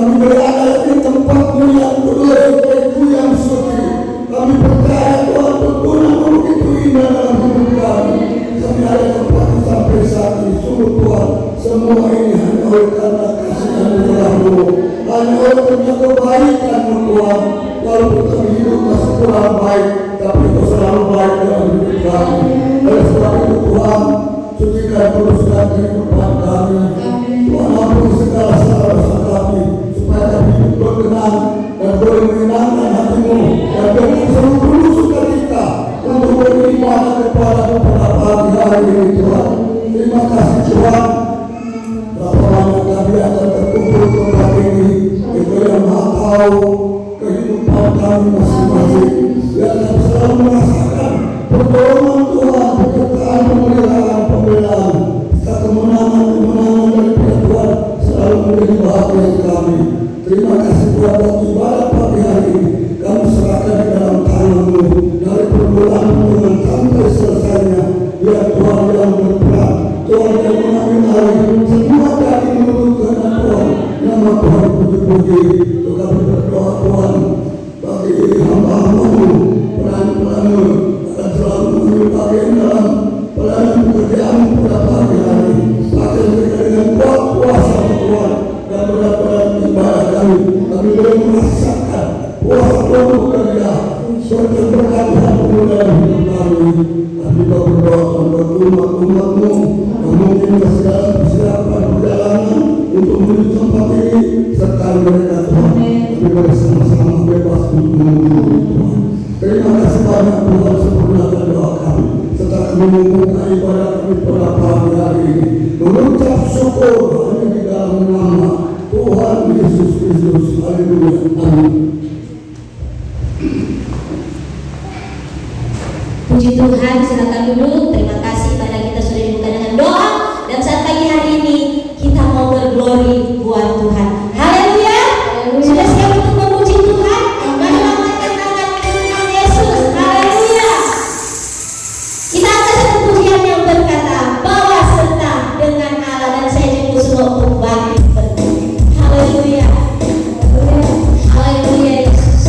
Kami berada di tempat-Mu yang kudus, Baik-Mu yang suci. Kami percaya Tuhan tuntunan-Mu begitu indah dalam hidup kami. Kami ada tempat sampai saat ini. Sungguh Tuhan, semua ini hanya oleh karena kasih anugerah-Mu, hanya oleh karena kebaikan-Mu Tuhan. Walaupun kami hidup masih kurang baik, tapi Kau selalu baik dalam hidup kami. Oleh sebab itu Tuhan, sucikan teruskan kehidupan kami. Tuhan ampuni segala dosa kami, supaya kami hidup berkenan dan boleh menyenangkan hati-Mu, dan dengan seluruh tulus sukacita untuk beribadah kepada-Mu pada pagi hari ini Tuhan. Terima kasih Tuhan. Berapa banyak kami akan terkumpul tempat ini, Engkau yang Maha tahu kehidupan kami masing-masing. Biar kami selalu merasakan pertolongan Tuhan, penyertaan, pemeliharaan, pembelaan, kemenangan dari Tuhan selalu menjadi bahagia kami. Terima kasih Tuhan buat ibadah pagi hari ini. Kami serahkan di dalam tangan-Mu dari permulaan dengan sampai selesainya. Biar Tuhan yang berperan, Tuhan yang mengambil alih semua dari menurut kehendak Tuhan. Nama Tuhan puji-puji. Kami berdoa Tuhan bagi hamba-hamba-Mu, pelayan-pelayan-Mu akan selalu mengambil bagian dalam pelayanan pekerjaan pada pagi hari. Pakai mereka dengan kuat kuasa Tuhan dan berat-berat ibadah kami. Kami boleh merasakan kuasa penuh kerja serta berkat Tuhan dalam hidup kami. Kami berdoa untuk umat-umat-Mu yang mungkin masih dalam persiapan perjalanan untuk menuju tempat ini, serta mereka Tuhan. Kami bersama-sama bebas untuk menunggu Tuhan. Terima kasih banyak Tuhan, sempurnakan doa kami serta kami membuka ibadah kami pada pagi hari ini, mengucap syukur hanya di dalam nama Tuhan Yesus Kristus. Haleluya. Amin. Puji Tuhan, silakan duduk. Terima kasih pada kita sudah dibuka dengan doa, dan saat pagi hari ini kita mau berglori buat Tuhan. Haleluya. Sudah siap untuk memuji Tuhan? Mari lambaikan tangan untuk Yesus. Haleluya. Kita akan satu pujian yang berkata, bawa serta dengan Allah, dan saya jemput semua untuk bangkit berdiri. Haleluya. Haleluya Yesus.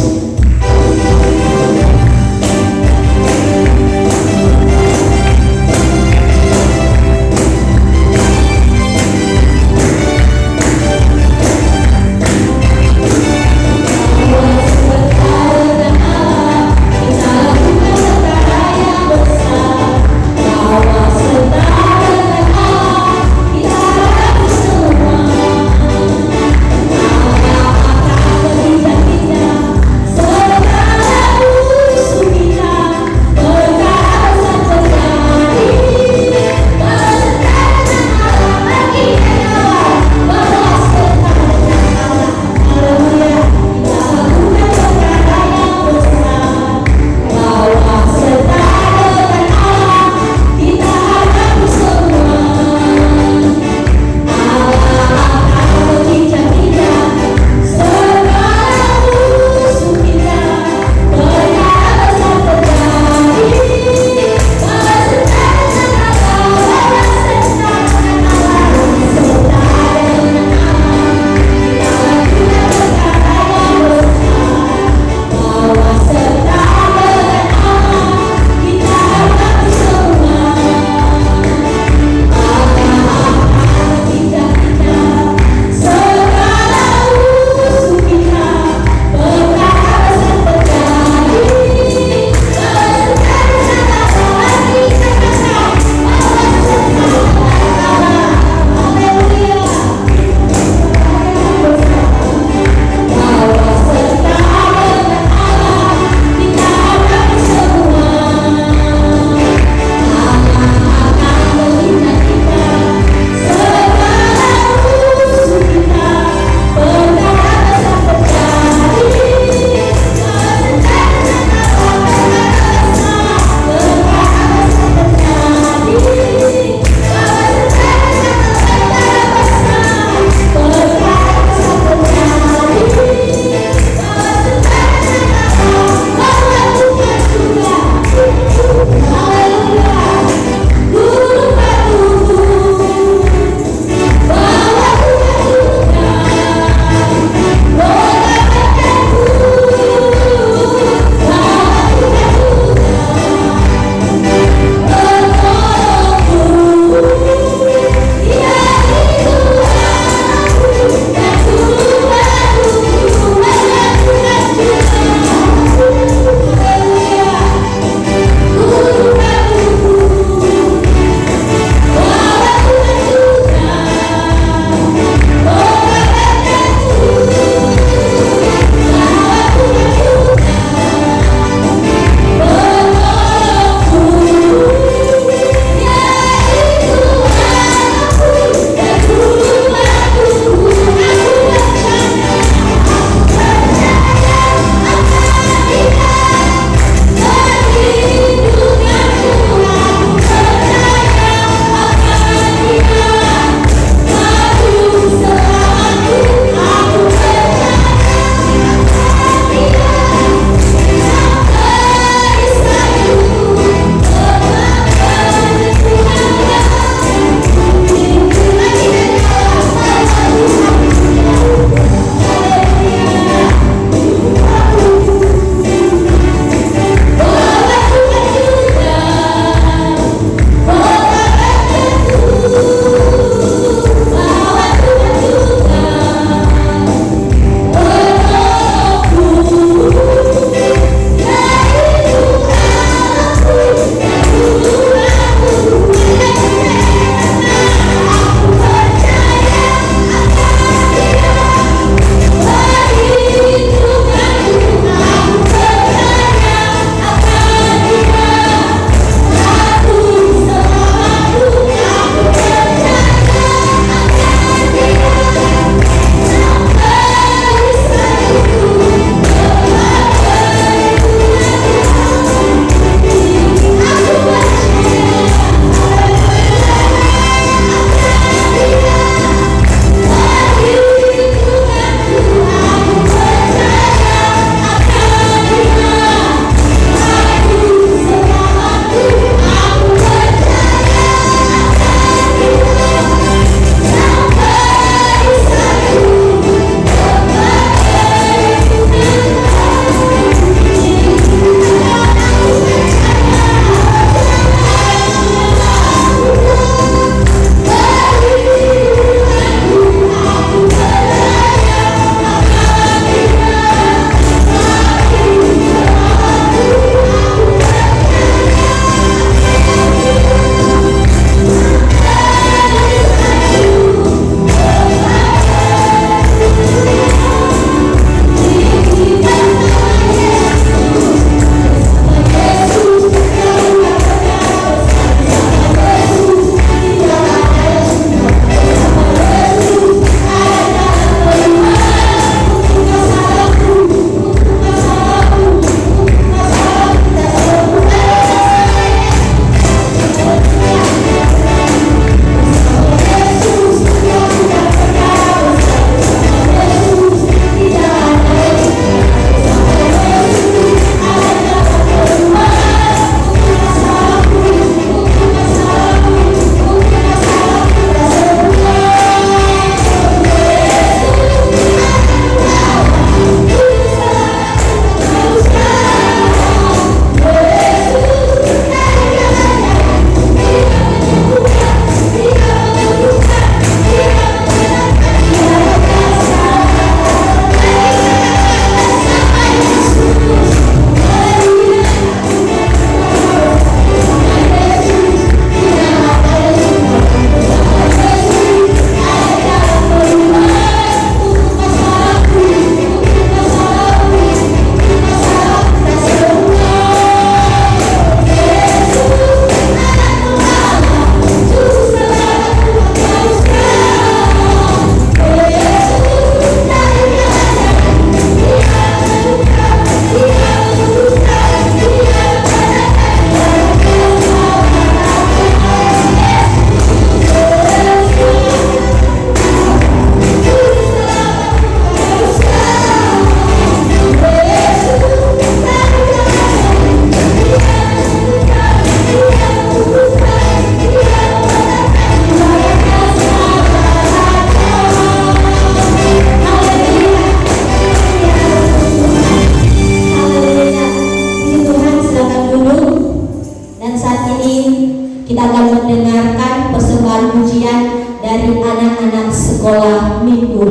kita akan mendengarkan persembahan pujian dari anak-anak sekolah minggu.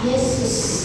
Yesus.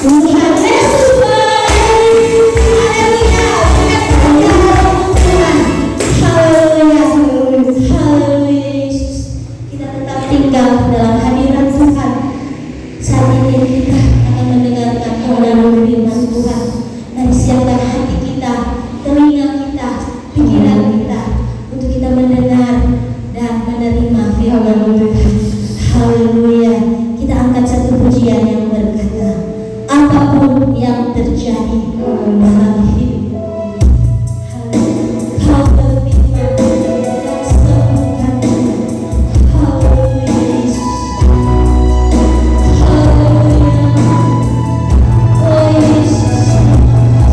Tuhan Yesus baik. Haleluya. Tuhan. Haleluya. Haleluya Yesus. Kita tetap tinggal dalam hadirat Tuhan. Saat ini kita akan mendengarkan kebenaran firman Tuhan. Mari siapkan hati kita, telinga kita, pikiran kita untuk kita mendengar dan menerima firman Tuhan. Haleluya. Kita angkat satu pujian yang berkata, apapun yang terjadi dalam hidup, Kau berfirman dan sembuhkan. Haleluya Yesus. Haleluya. Oh Yesus. Haleluya.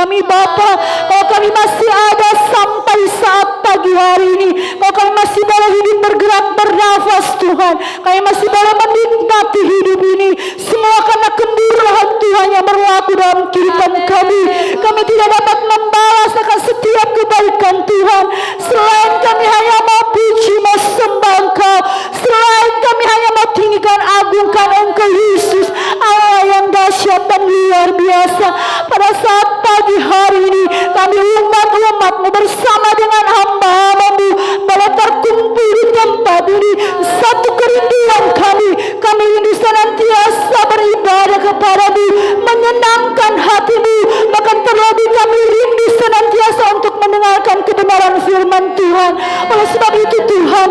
kami Bapa, kalau kami masih ada sampai saat pagi hari ini, kalau kami masih boleh hidup bergerak bernafas Tuhan, kami masih boleh menikmati hidup ini, semua karena kemurahan Tuhan yang berlaku dalam kehidupan kami. Kami tidak dapat membalas akan setiap kebaikan Tuhan, selain kami hanya mau puji, mau sembah Engkau, selain kami hanya mau tinggikan, agungkan Engkau Yesus, Allah yang dahsyat dan luar biasa. Pada saat pagi hari ini kami umat-umat-Mu bersama dengan hamba-Mu boleh terkumpul di tempat ini. Satu kerinduan kami rindu senantiasa beribadah kepada-Mu, menyenangkan hati-Mu, bahkan terlebih kami rindu senantiasa untuk mendengarkan kebenaran firman Tuhan. Oleh sebab itu Tuhan,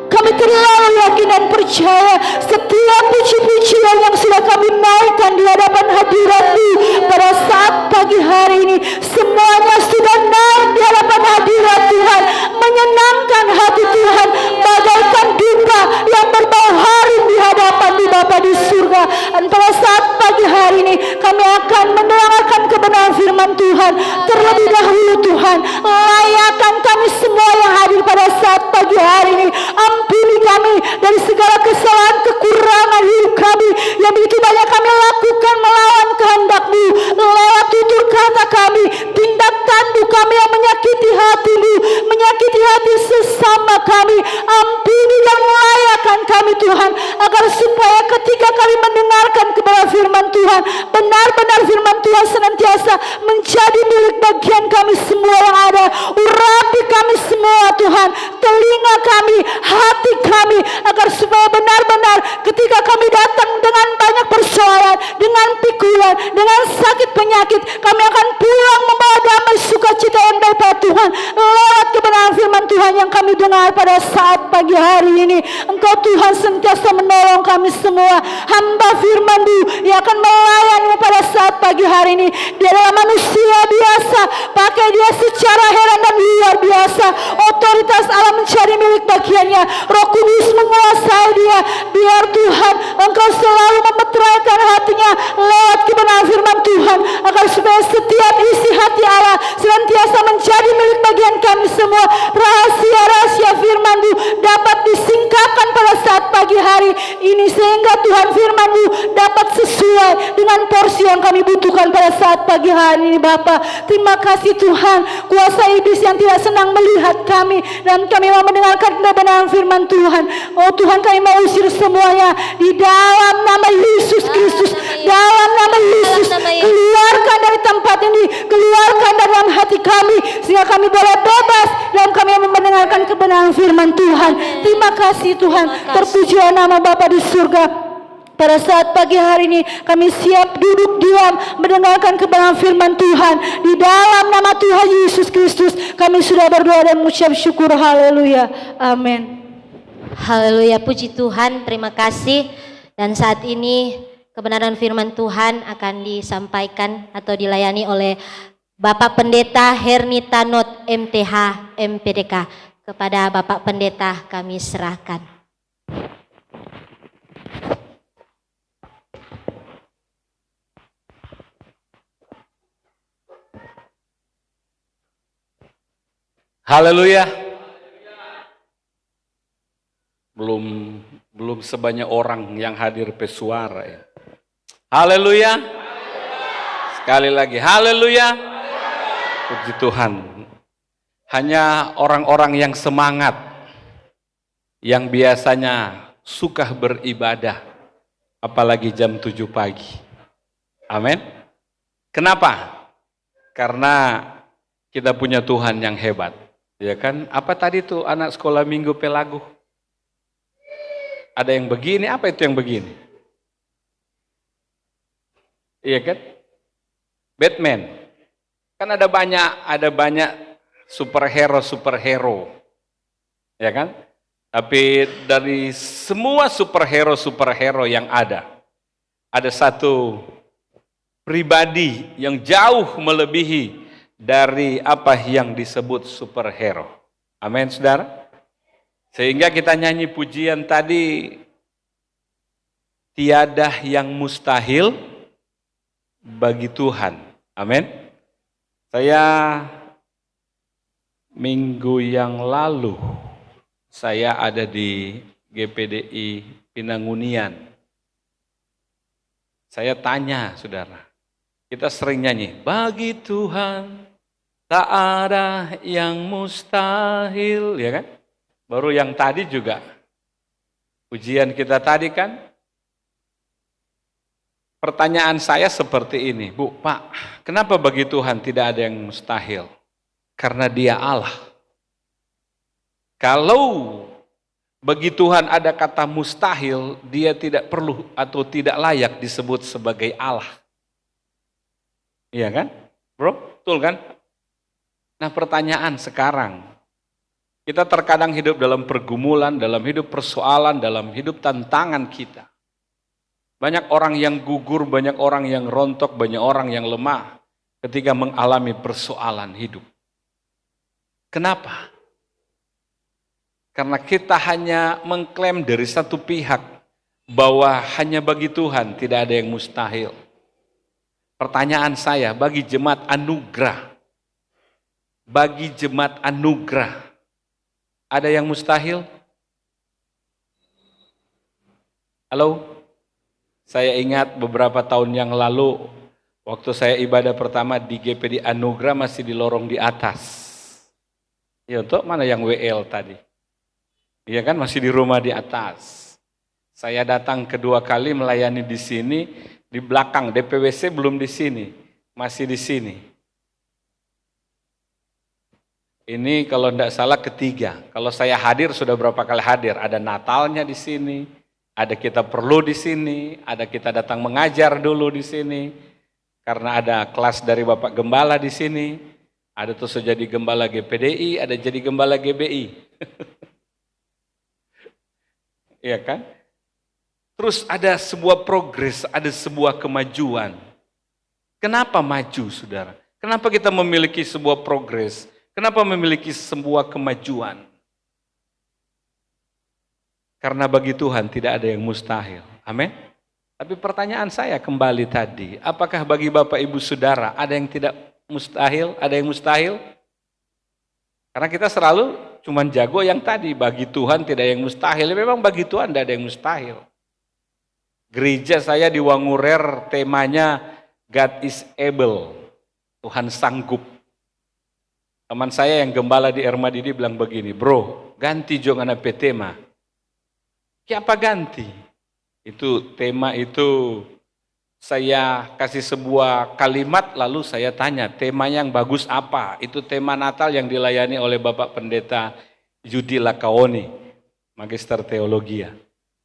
kami terlalu yakin dan percaya setiap puji-pujian yang sudah kami naikkan di hadapan hadirat-Mu pada saat pagi hari ini, semuanya sudah naik di hadapan hadirat Tuhan, menyenangkan hati Tuhan, bagaikan dupa yang berbau harum di hadapan-Mu Bapa di surga. Dan pada saat pagi hari ini kami akan mendengarkan kebenaran firman Tuhan. Terlebih dahulu Tuhan, layakkan kami semua yang hadir pada saat pagi hari ini. Ampuni kami dari segala kesalahan, kekurangan hidup kami yang begitu banyak kami lakukan melawan kehendak-Mu, lewat tutur kata kami, tindak tanduk kami yang menyakiti hati-Mu, menyakiti hati sesama kami. Ampuni dan layakkan kami Tuhan, agar supaya ketika kami mendengarkan kebenaran firman Tuhan, benar-benar firman Tuhan senantiasa menjadi milik bagian kami semua yang ada. Urapi kami semua Tuhan, telinga kami, hati kami, agar supaya benar-benar ketika kami datang dengan banyak persoalan, dengan pikulan, dengan sakit penyakit, kami akan pulang membawa damai sukacita yang daripada Tuhan lewat kebenaran firman Tuhan yang kami dengar pada saat pagi hari ini. Engkau Tuhan sentiasa menolong kami semua, hamba firman-Mu yang akan melayani pada saat pagi hari ini. Dia adalah manusia biasa, pakai dia secara heran dan luar biasa. Otoritas Allah menjadi milik bagiannya, Roh Kudus menguasai dia. Biar Tuhan Engkau selalu memeteraikan hatinya lewat kebenaran firman Tuhan, agar supaya setiap isi hati Allah senantiasa menjadi milik bagian kami semua. Rahasia-rahasia firman-Mu dapat disingkapkan pada saat pagi hari ini, sehingga Tuhan firman-Mu dapat sesuai dengan porsi yang kami butuhkan pada saat pagi hari ini Bapa. Terima kasih Tuhan, kuasa iblis yang tidak senang melihat kami, dan kami mau mendengarkan kebenaran firman Tuhan. Oh Tuhan, kami mau usir semuanya di dalam nama Yesus Kristus, dalam nama Yesus. Keluarkan dari tempat ini, keluarkan dari dalam hati kami, sehingga kami boleh bebas dan kami mau mendengarkan kebenaran firman Tuhan. Terima kasih Tuhan, terpujilah nama Bapa di surga. Pada saat pagi hari ini kami siap duduk diam mendengarkan kebenaran firman Tuhan. Di dalam nama Tuhan Yesus Kristus kami sudah berdoa dan mengucap syukur. Haleluya. Amin. Haleluya, puji Tuhan, terima kasih. Dan saat ini kebenaran firman Tuhan akan disampaikan atau dilayani oleh Bapak Pendeta Hernita Not MTH MPDK. Kepada Bapak Pendeta kami serahkan. Haleluya. Belum sebanyak orang yang hadir pesuara ya. Haleluya. Sekali lagi haleluya. Puji Tuhan. Hanya orang-orang yang semangat, yang biasanya suka beribadah, apalagi jam 7 pagi. Amin. Kenapa? Karena kita punya Tuhan yang hebat. Ya kan? Apa tadi tuh anak sekolah minggu Pelagu? Ada yang begini, apa itu yang begini? Iya kan? Batman. Kan ada banyak superhero. Ya kan? Tapi dari semua superhero yang ada satu pribadi yang jauh melebihi dari apa yang disebut superhero. Amin, saudara. Sehingga kita nyanyi pujian tadi, tiada yang mustahil bagi Tuhan. Amin. Saya minggu yang lalu, saya ada di GPDI Pinangunian. Saya tanya, saudara, kita sering nyanyi, bagi Tuhan tak ada yang mustahil, ya kan? Baru yang tadi juga, ujian kita tadi kan, pertanyaan saya seperti ini, Bu, Pak, kenapa bagi Tuhan tidak ada yang mustahil? Karena Dia Allah. Kalau bagi Tuhan ada kata mustahil, Dia tidak perlu atau tidak layak disebut sebagai Allah. Iya kan? Bro, betul kan? Nah, pertanyaan sekarang, kita terkadang hidup dalam pergumulan, dalam hidup persoalan, dalam hidup tantangan kita. Banyak orang yang gugur, banyak orang yang rontok, banyak orang yang lemah ketika mengalami persoalan hidup. Kenapa? Karena kita hanya mengklaim dari satu pihak bahwa hanya bagi Tuhan tidak ada yang mustahil. Pertanyaan saya, bagi jemaat anugerah, ada yang mustahil? Halo? Saya ingat beberapa tahun yang lalu, waktu saya ibadah pertama di GPD Anugerah masih di lorong di atas. Ya, untuk mana yang WL tadi? Iya kan, masih di rumah di atas. Saya datang kedua kali melayani di sini, di belakang DPWC belum di sini, masih di sini. Ini kalau tidak salah ketiga. Kalau saya hadir sudah berapa kali hadir? Ada Natalnya di sini, ada kita perlu di sini, ada kita datang mengajar dulu di sini, karena ada kelas dari Bapak Gembala di sini, ada tuh jadi Gembala GPDI, ada jadi Gembala GBI. Iya kan? Terus ada sebuah progres, ada sebuah kemajuan. Kenapa maju, saudara? Kenapa kita memiliki sebuah progres? Kenapa memiliki sebuah kemajuan? Karena bagi Tuhan tidak ada yang mustahil. Amin. Tapi pertanyaan saya kembali tadi, apakah bagi Bapak Ibu Saudara ada yang tidak mustahil? Ada yang mustahil? Karena kita selalu cuman jago yang tadi, bagi Tuhan tidak ada yang mustahil. Memang bagi Tuhan tidak ada yang mustahil. Gereja saya di Wangurer temanya God is able, Tuhan sanggup. Teman saya yang gembala di Ermadidi bilang begini, bro, ganti jangan apa tema. Siapa ganti? Itu tema itu saya kasih sebuah kalimat lalu saya tanya temanya yang bagus apa? Itu tema Natal yang dilayani oleh Bapak Pendeta Yudi Lakaoni, Magister Teologia.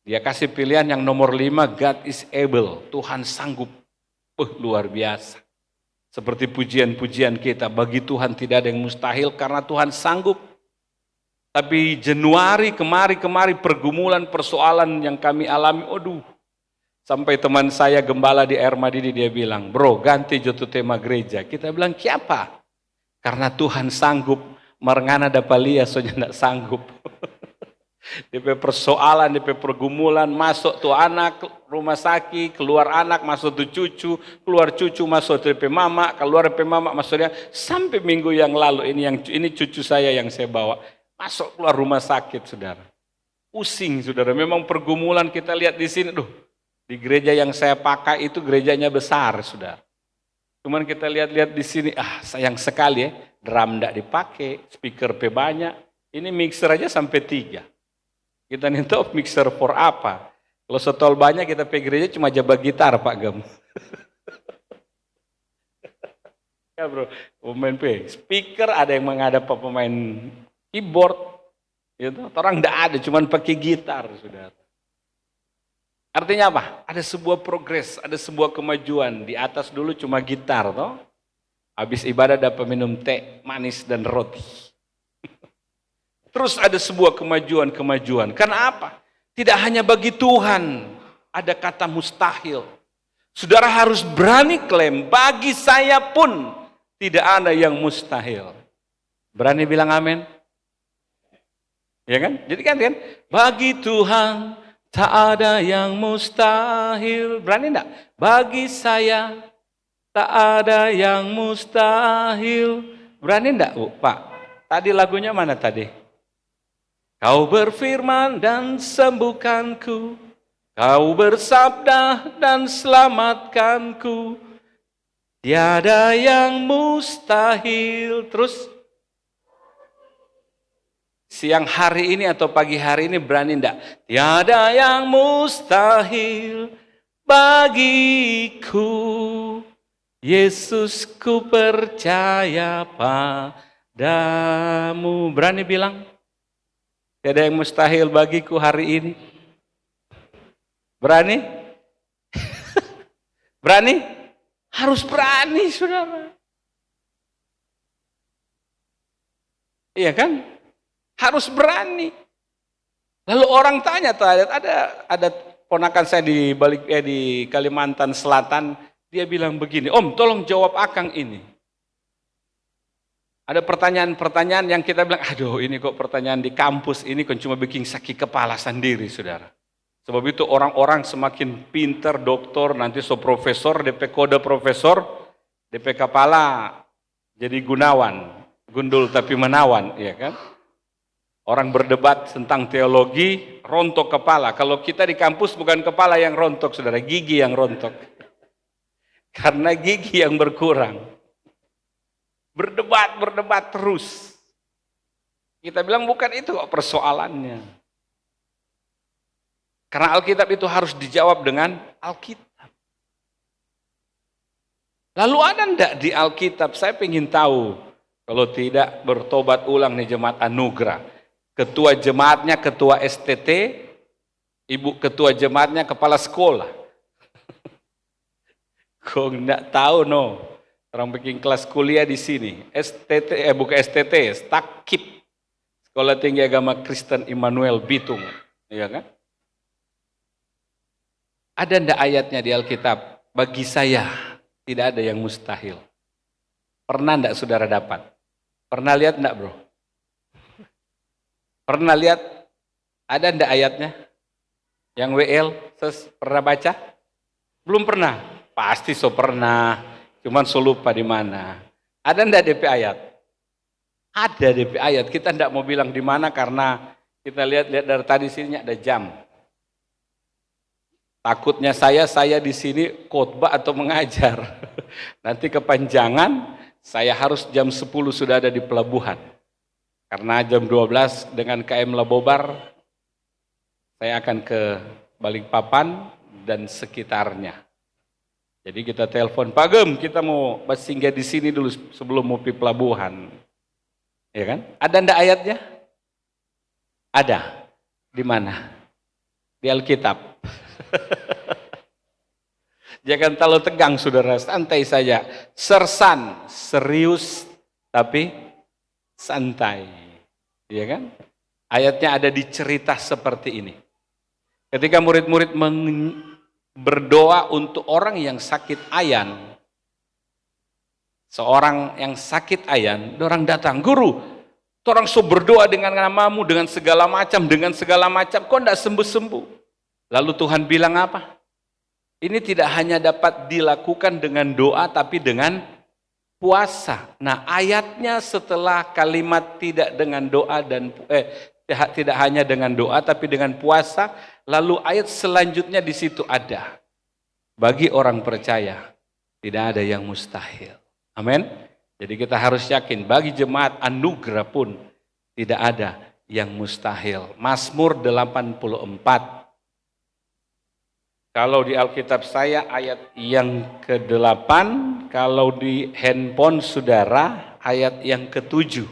Dia kasih pilihan yang nomor 5, God is able, Tuhan sanggup. Luar biasa. Seperti pujian-pujian kita, bagi Tuhan tidak ada yang mustahil karena Tuhan sanggup. Tapi Januari kemari pergumulan persoalan yang kami alami, sampai teman saya gembala di Ermadidi dia bilang, bro ganti jatuh tema gereja. Kita bilang siapa? Karena Tuhan sanggup, merengana dapalia soalnya tidak sanggup. DP persoalan, DP pergumulan, masuk tuh anak rumah sakit, keluar anak, masuk tuh cucu, keluar cucu, masuk tuh DP mama, keluar DP mama, maksudnya sampai minggu yang lalu ini cucu saya yang saya bawa, masuk keluar rumah sakit, saudara. Pusing, saudara. Memang pergumulan kita lihat di sini, di gereja yang saya pakai itu gerejanya besar, saudara. Cuman kita lihat-lihat di sini, sayang sekali ya, drum tidak dipakai, speaker banyak, ini mixer aja sampai 3. Kita nih tahu mixer for apa? Kalau setol banyak kita pergi gereja cuma jabat gitar Pak Gem. Ya bro, pemain speaker ada yang menghadap pemain keyboard, gitu. Orang tidak ada, cuma pakai gitar, saudara. Artinya apa? Ada sebuah progres, ada sebuah kemajuan. Di atas dulu cuma gitar, toh. Habis ibadah dapat minum teh manis dan roti. Terus ada sebuah kemajuan. Karena apa? Tidak hanya bagi Tuhan ada kata mustahil. Saudara harus berani klaim, bagi saya pun tidak ada yang mustahil. Berani bilang amin? Ya kan? Jadi kan, bagi Tuhan tak ada yang mustahil. Berani enggak? Bagi saya Tak ada yang mustahil. Berani enggak, Bu, Pak? Tadi lagunya mana tadi? Kau berfirman dan sembuhkanku. Kau bersabda dan selamatkanku. Tiada yang mustahil. Terus siang hari ini atau pagi hari ini berani enggak? Tiada yang mustahil bagiku. Yesus, ku percaya padamu. Berani bilang? Tiada yang mustahil bagiku hari ini. Berani? Berani? Harus berani, saudara. Iya kan? Harus berani. Lalu orang tanya, ada ponakan saya di Kalimantan Selatan, dia bilang begini, Om tolong jawab Akang ini. Ada pertanyaan-pertanyaan yang kita bilang, aduh ini kok pertanyaan di kampus ini kan cuma bikin sakit kepala sendiri, saudara. Sebab itu orang-orang semakin pintar, doktor, nanti profesor, DP kode profesor, DP kepala jadi gunawan, gundul tapi menawan, ya kan? Orang berdebat tentang teologi, rontok kepala. Kalau kita di kampus bukan kepala yang rontok, saudara, gigi yang rontok. Karena gigi yang berkurang. Berdebat terus. Kita bilang bukan itu kok persoalannya. Karena Alkitab itu harus dijawab dengan Alkitab. Lalu ada enggak di Alkitab? Saya ingin tahu. Kalau tidak bertobat ulang nih jemaat Anugerah. Ketua jemaatnya ketua STT, ibu ketua jemaatnya kepala sekolah. Kok enggak tahu no? Orang bikin kelas kuliah di sini. STT, bukan STT, Stakip. Sekolah Tinggi Agama Kristen Immanuel Bitung. Iya kan? Ada ndak ayatnya di Alkitab? Bagi saya tidak ada yang mustahil. Pernah ndak saudara dapat? Pernah lihat ndak, bro? Pernah lihat? Ada ndak ayatnya? Yang WL pernah baca? Belum pernah? Pasti pernah. Cuman lupa di mana. Ada ndak DP ayat? Ada DP ayat. Kita ndak mau bilang di mana karena kita lihat dari tadi sini ada jam. Takutnya saya di sini khotbah atau mengajar. Nanti kepanjangan, saya harus jam 10 sudah ada di pelabuhan. Karena jam 12 dengan KM Labobar, saya akan ke Balikpapan dan sekitarnya. Jadi kita telepon, Pak Gem, kita mau singgah di sini dulu sebelum mau pergi pelabuhan. Ya kan? Ada ndak ayatnya? Ada. Di mana? Di Alkitab. Jangan terlalu tegang, saudara, santai saja. Sersan, serius, tapi santai. Iya kan? Ayatnya ada di cerita seperti ini. Ketika murid-murid berdoa untuk orang yang sakit ayan. Seorang yang sakit ayan, orang datang, Guru, orang berdoa dengan namamu, dengan segala macam, kok enggak sembuh-sembuh? Lalu Tuhan bilang apa? Ini tidak hanya dapat dilakukan dengan doa, tapi dengan puasa. Nah, ayatnya setelah kalimat tidak dengan doa dan tidak hanya dengan doa, tapi dengan puasa. Lalu ayat selanjutnya di situ ada. Bagi orang percaya, tidak ada yang mustahil. Amin. Jadi kita harus yakin, bagi jemaat Anugerah pun tidak ada yang mustahil. Mazmur 84. Kalau di Alkitab saya ayat yang ke-8, kalau di handphone saudara ayat yang ke-7.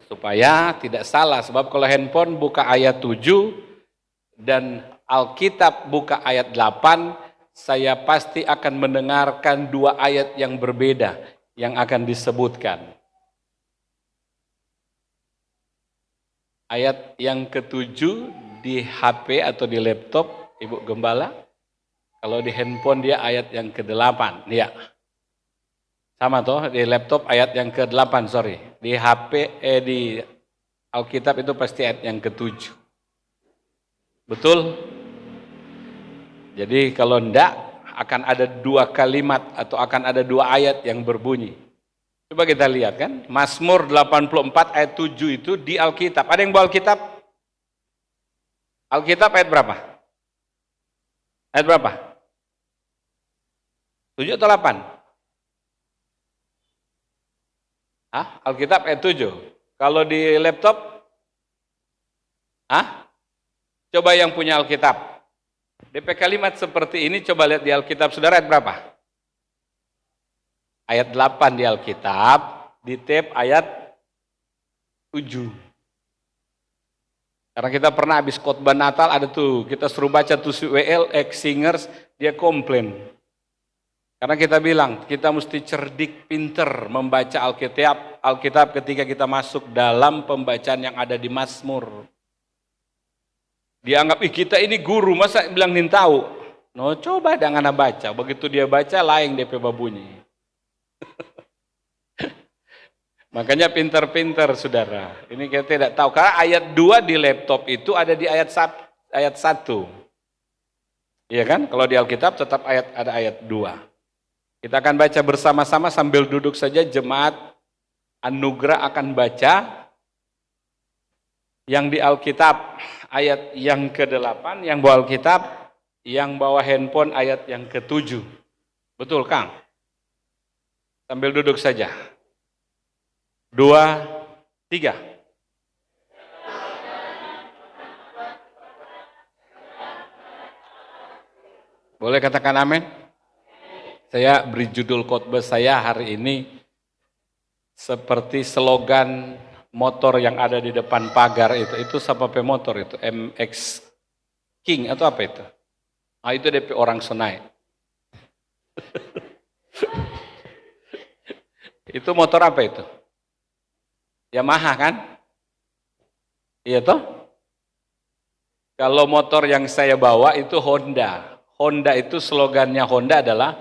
Supaya tidak salah, sebab kalau handphone buka ayat 7 dan Alkitab buka ayat 8, saya pasti akan mendengarkan dua ayat yang berbeda yang akan disebutkan. Ayat yang ke-7 di HP atau di laptop, Ibu Gembala. Kalau di handphone dia ayat yang ke-8. Ya. Sama toh, di laptop ayat yang ke-8, sorry. Di HP, di Alkitab itu pasti ayat yang ke-7. Betul? Jadi kalau enggak, akan ada 2 kalimat atau akan ada 2 ayat yang berbunyi. Coba kita lihat kan, Mazmur 84 ayat 7 itu di Alkitab. Ada yang bawa Alkitab? Alkitab ayat berapa? Ayat berapa? 7 atau 8? Alkitab ayat 7. Kalau di laptop? Coba yang punya Alkitab. DP kalimat seperti ini coba lihat di Alkitab saudara ayat berapa? Ayat 8 di Alkitab, di tab ayat 7. Karena kita pernah habis khotbah Natal ada tuh, kita suruh baca tuh WL X Singers, dia komplain. Karena kita bilang, kita mesti cerdik, pinter membaca Alkitab ketika kita masuk dalam pembacaan yang ada di Mazmur. Dianggap, kita ini guru, masa bilang nin tahu? No, coba jangan baca, begitu dia baca, lain DP babunyi. Makanya pintar-pintar saudara. Ini kita tidak tahu. Karena ayat 2 di laptop itu ada di ayat 1. Iya kan? Kalau di Alkitab tetap ada ayat 2. Kita akan baca bersama-sama sambil duduk saja. Jemaat Anugerah akan baca yang di Alkitab ayat yang ke-8, yang bawa Alkitab, yang bawa handphone ayat yang ke-7. Betul Kang? Sambil duduk saja. 2, 3. Boleh katakan amin? Saya beri judul khotbah saya hari ini seperti slogan motor yang ada di depan pagar itu siapa motor itu? MX King atau apa itu? Itu DP orang Senai. Itu motor apa itu? Yamaha kan? Iya toh? Kalau motor yang saya bawa itu Honda. Honda itu slogannya Honda adalah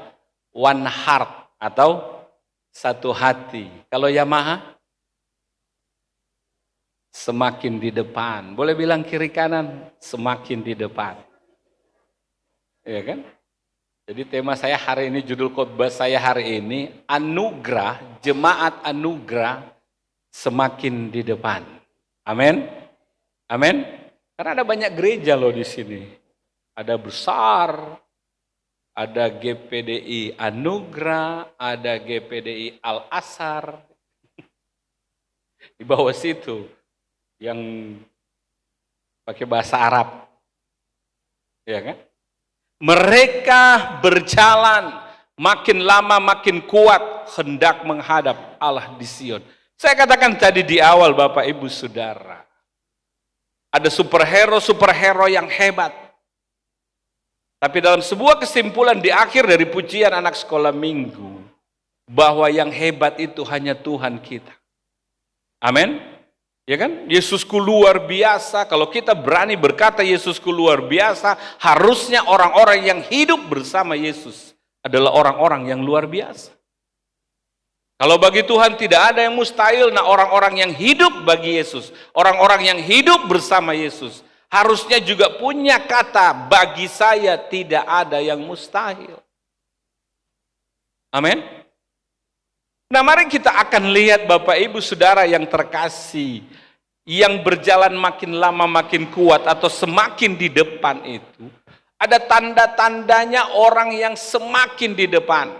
One Heart atau satu hati. Kalau Yamaha? Semakin di depan. Boleh bilang kiri kanan, semakin di depan. Iya kan? Jadi tema saya hari ini, judul khotbah saya hari ini, anugerah, jemaat anugerah semakin di depan. Amin. Amin. Karena ada banyak gereja loh di sini. Ada besar, ada GPDI Anugerah, ada GPDI Al-Azhar. Di bawah situ yang pakai bahasa Arab. Ya kan? Mereka berjalan makin lama makin kuat hendak menghadap Allah di Sion. Saya katakan tadi di awal Bapak Ibu Saudara. Ada superhero yang hebat. Tapi dalam sebuah kesimpulan di akhir dari pujian anak sekolah minggu. Bahwa yang hebat itu hanya Tuhan kita. Amin. Ya kan? Yesusku luar biasa. Kalau kita berani berkata Yesusku luar biasa, harusnya orang-orang yang hidup bersama Yesus adalah orang-orang yang luar biasa. Kalau bagi Tuhan tidak ada yang mustahil, nah orang-orang yang hidup bagi Yesus, orang-orang yang hidup bersama Yesus, harusnya juga punya kata, bagi saya tidak ada yang mustahil. Amin. Nah mari kita akan lihat Bapak Ibu Saudara yang terkasih, yang berjalan makin lama makin kuat atau semakin di depan itu, ada tanda-tandanya orang yang semakin di depan.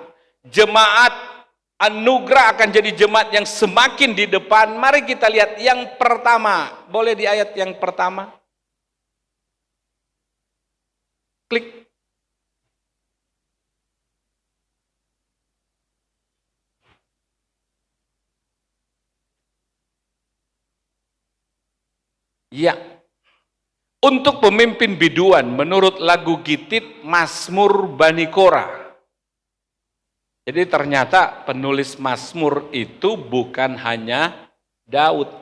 Jemaat Anugerah akan jadi jemaat yang semakin di depan. Mari kita lihat yang pertama. Boleh di ayat yang pertama? Klik. Ya. Untuk pemimpin biduan menurut lagu Gitit Mazmur Bani Korah. Jadi ternyata penulis Mazmur itu bukan hanya Daud.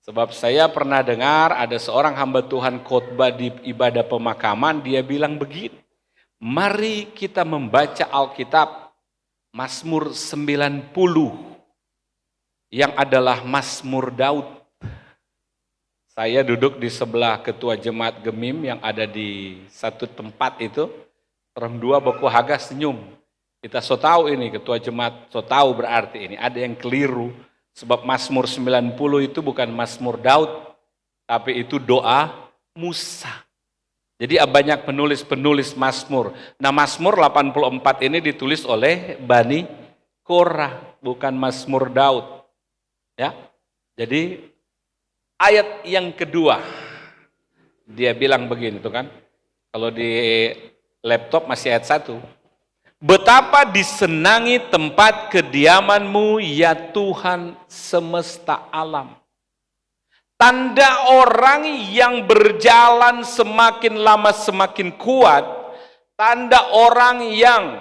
Sebab saya pernah dengar ada seorang hamba Tuhan khotbah di ibadah pemakaman, dia bilang begini, mari kita membaca Alkitab Mazmur 90 yang adalah Mazmur Daud. Saya duduk di sebelah ketua jemaat Gemim yang ada di satu tempat itu. Orang dua baku haga senyum. Kita so tahu ini, ketua jemaat so tahu berarti ini. Ada yang keliru. Sebab Mazmur 90 itu bukan Mazmur Daud, tapi itu doa Musa. Jadi banyak penulis-penulis Mazmur. Nah Mazmur 84 ini ditulis oleh Bani Korah, bukan Mazmur Daud. Ya, jadi ayat yang kedua, dia bilang begini tuh kan. Kalau di laptop masih ayat 1. Betapa disenangi tempat kediamanmu ya Tuhan semesta alam. Tanda orang yang berjalan semakin lama semakin kuat. Tanda orang yang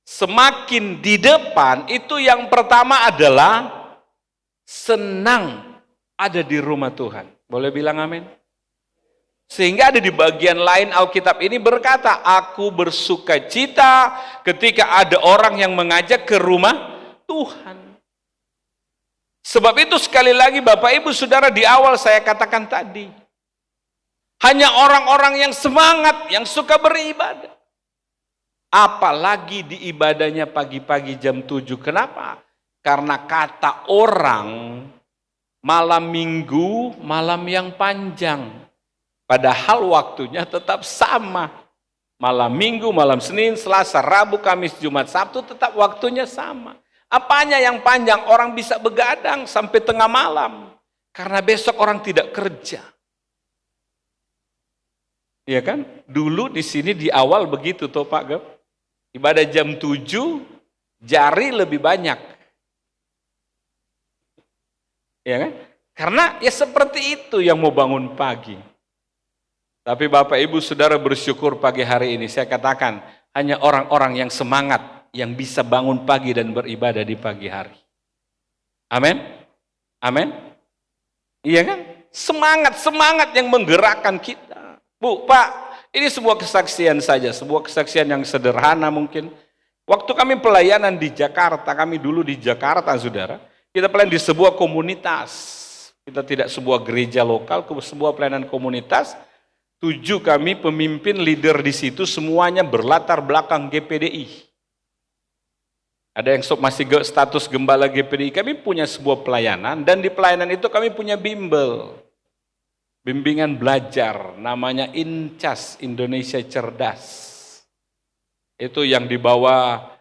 semakin di depan itu yang pertama adalah senang ada di rumah Tuhan. Boleh bilang amin? Sehingga ada di bagian lain Alkitab ini berkata, aku bersuka cita ketika ada orang yang mengajak ke rumah Tuhan. Sebab itu sekali lagi Bapak Ibu Saudara di awal saya katakan tadi, hanya orang-orang yang semangat, yang suka beribadah. Apalagi di ibadahnya pagi-pagi jam 7. Kenapa? Karena kata orang, malam minggu, malam yang panjang. Padahal waktunya tetap sama. Malam minggu, malam Senin, Selasa, Rabu, Kamis, Jumat, Sabtu tetap waktunya sama. Apanya yang panjang? Orang bisa begadang sampai tengah malam. Karena besok orang tidak kerja. Iya kan? Dulu di sini di awal begitu toh Pak Gep. Ibadah jam 7, jari lebih banyak. Iya kan? Karena ya seperti itu yang mau bangun pagi. Tapi Bapak Ibu Saudara bersyukur pagi hari ini saya katakan hanya orang-orang yang semangat yang bisa bangun pagi dan beribadah di pagi hari. Amin? Amin? Iya kan? Semangat yang menggerakkan kita. Bu, Pak, ini sebuah kesaksian saja, sebuah kesaksian yang sederhana mungkin. Waktu kami pelayanan di Jakarta, kami dulu di Jakarta Saudara, kita pelayan di sebuah komunitas. Kita tidak sebuah gereja lokal, sebuah pelayanan komunitas. 7 kami pemimpin leader di situ semuanya berlatar belakang GPDI. Ada yang masih status gembala GPDI. Kami punya sebuah pelayanan dan di pelayanan itu kami punya bimbel. Bimbingan belajar namanya INCAS, Indonesia Cerdas. Itu yang dibawa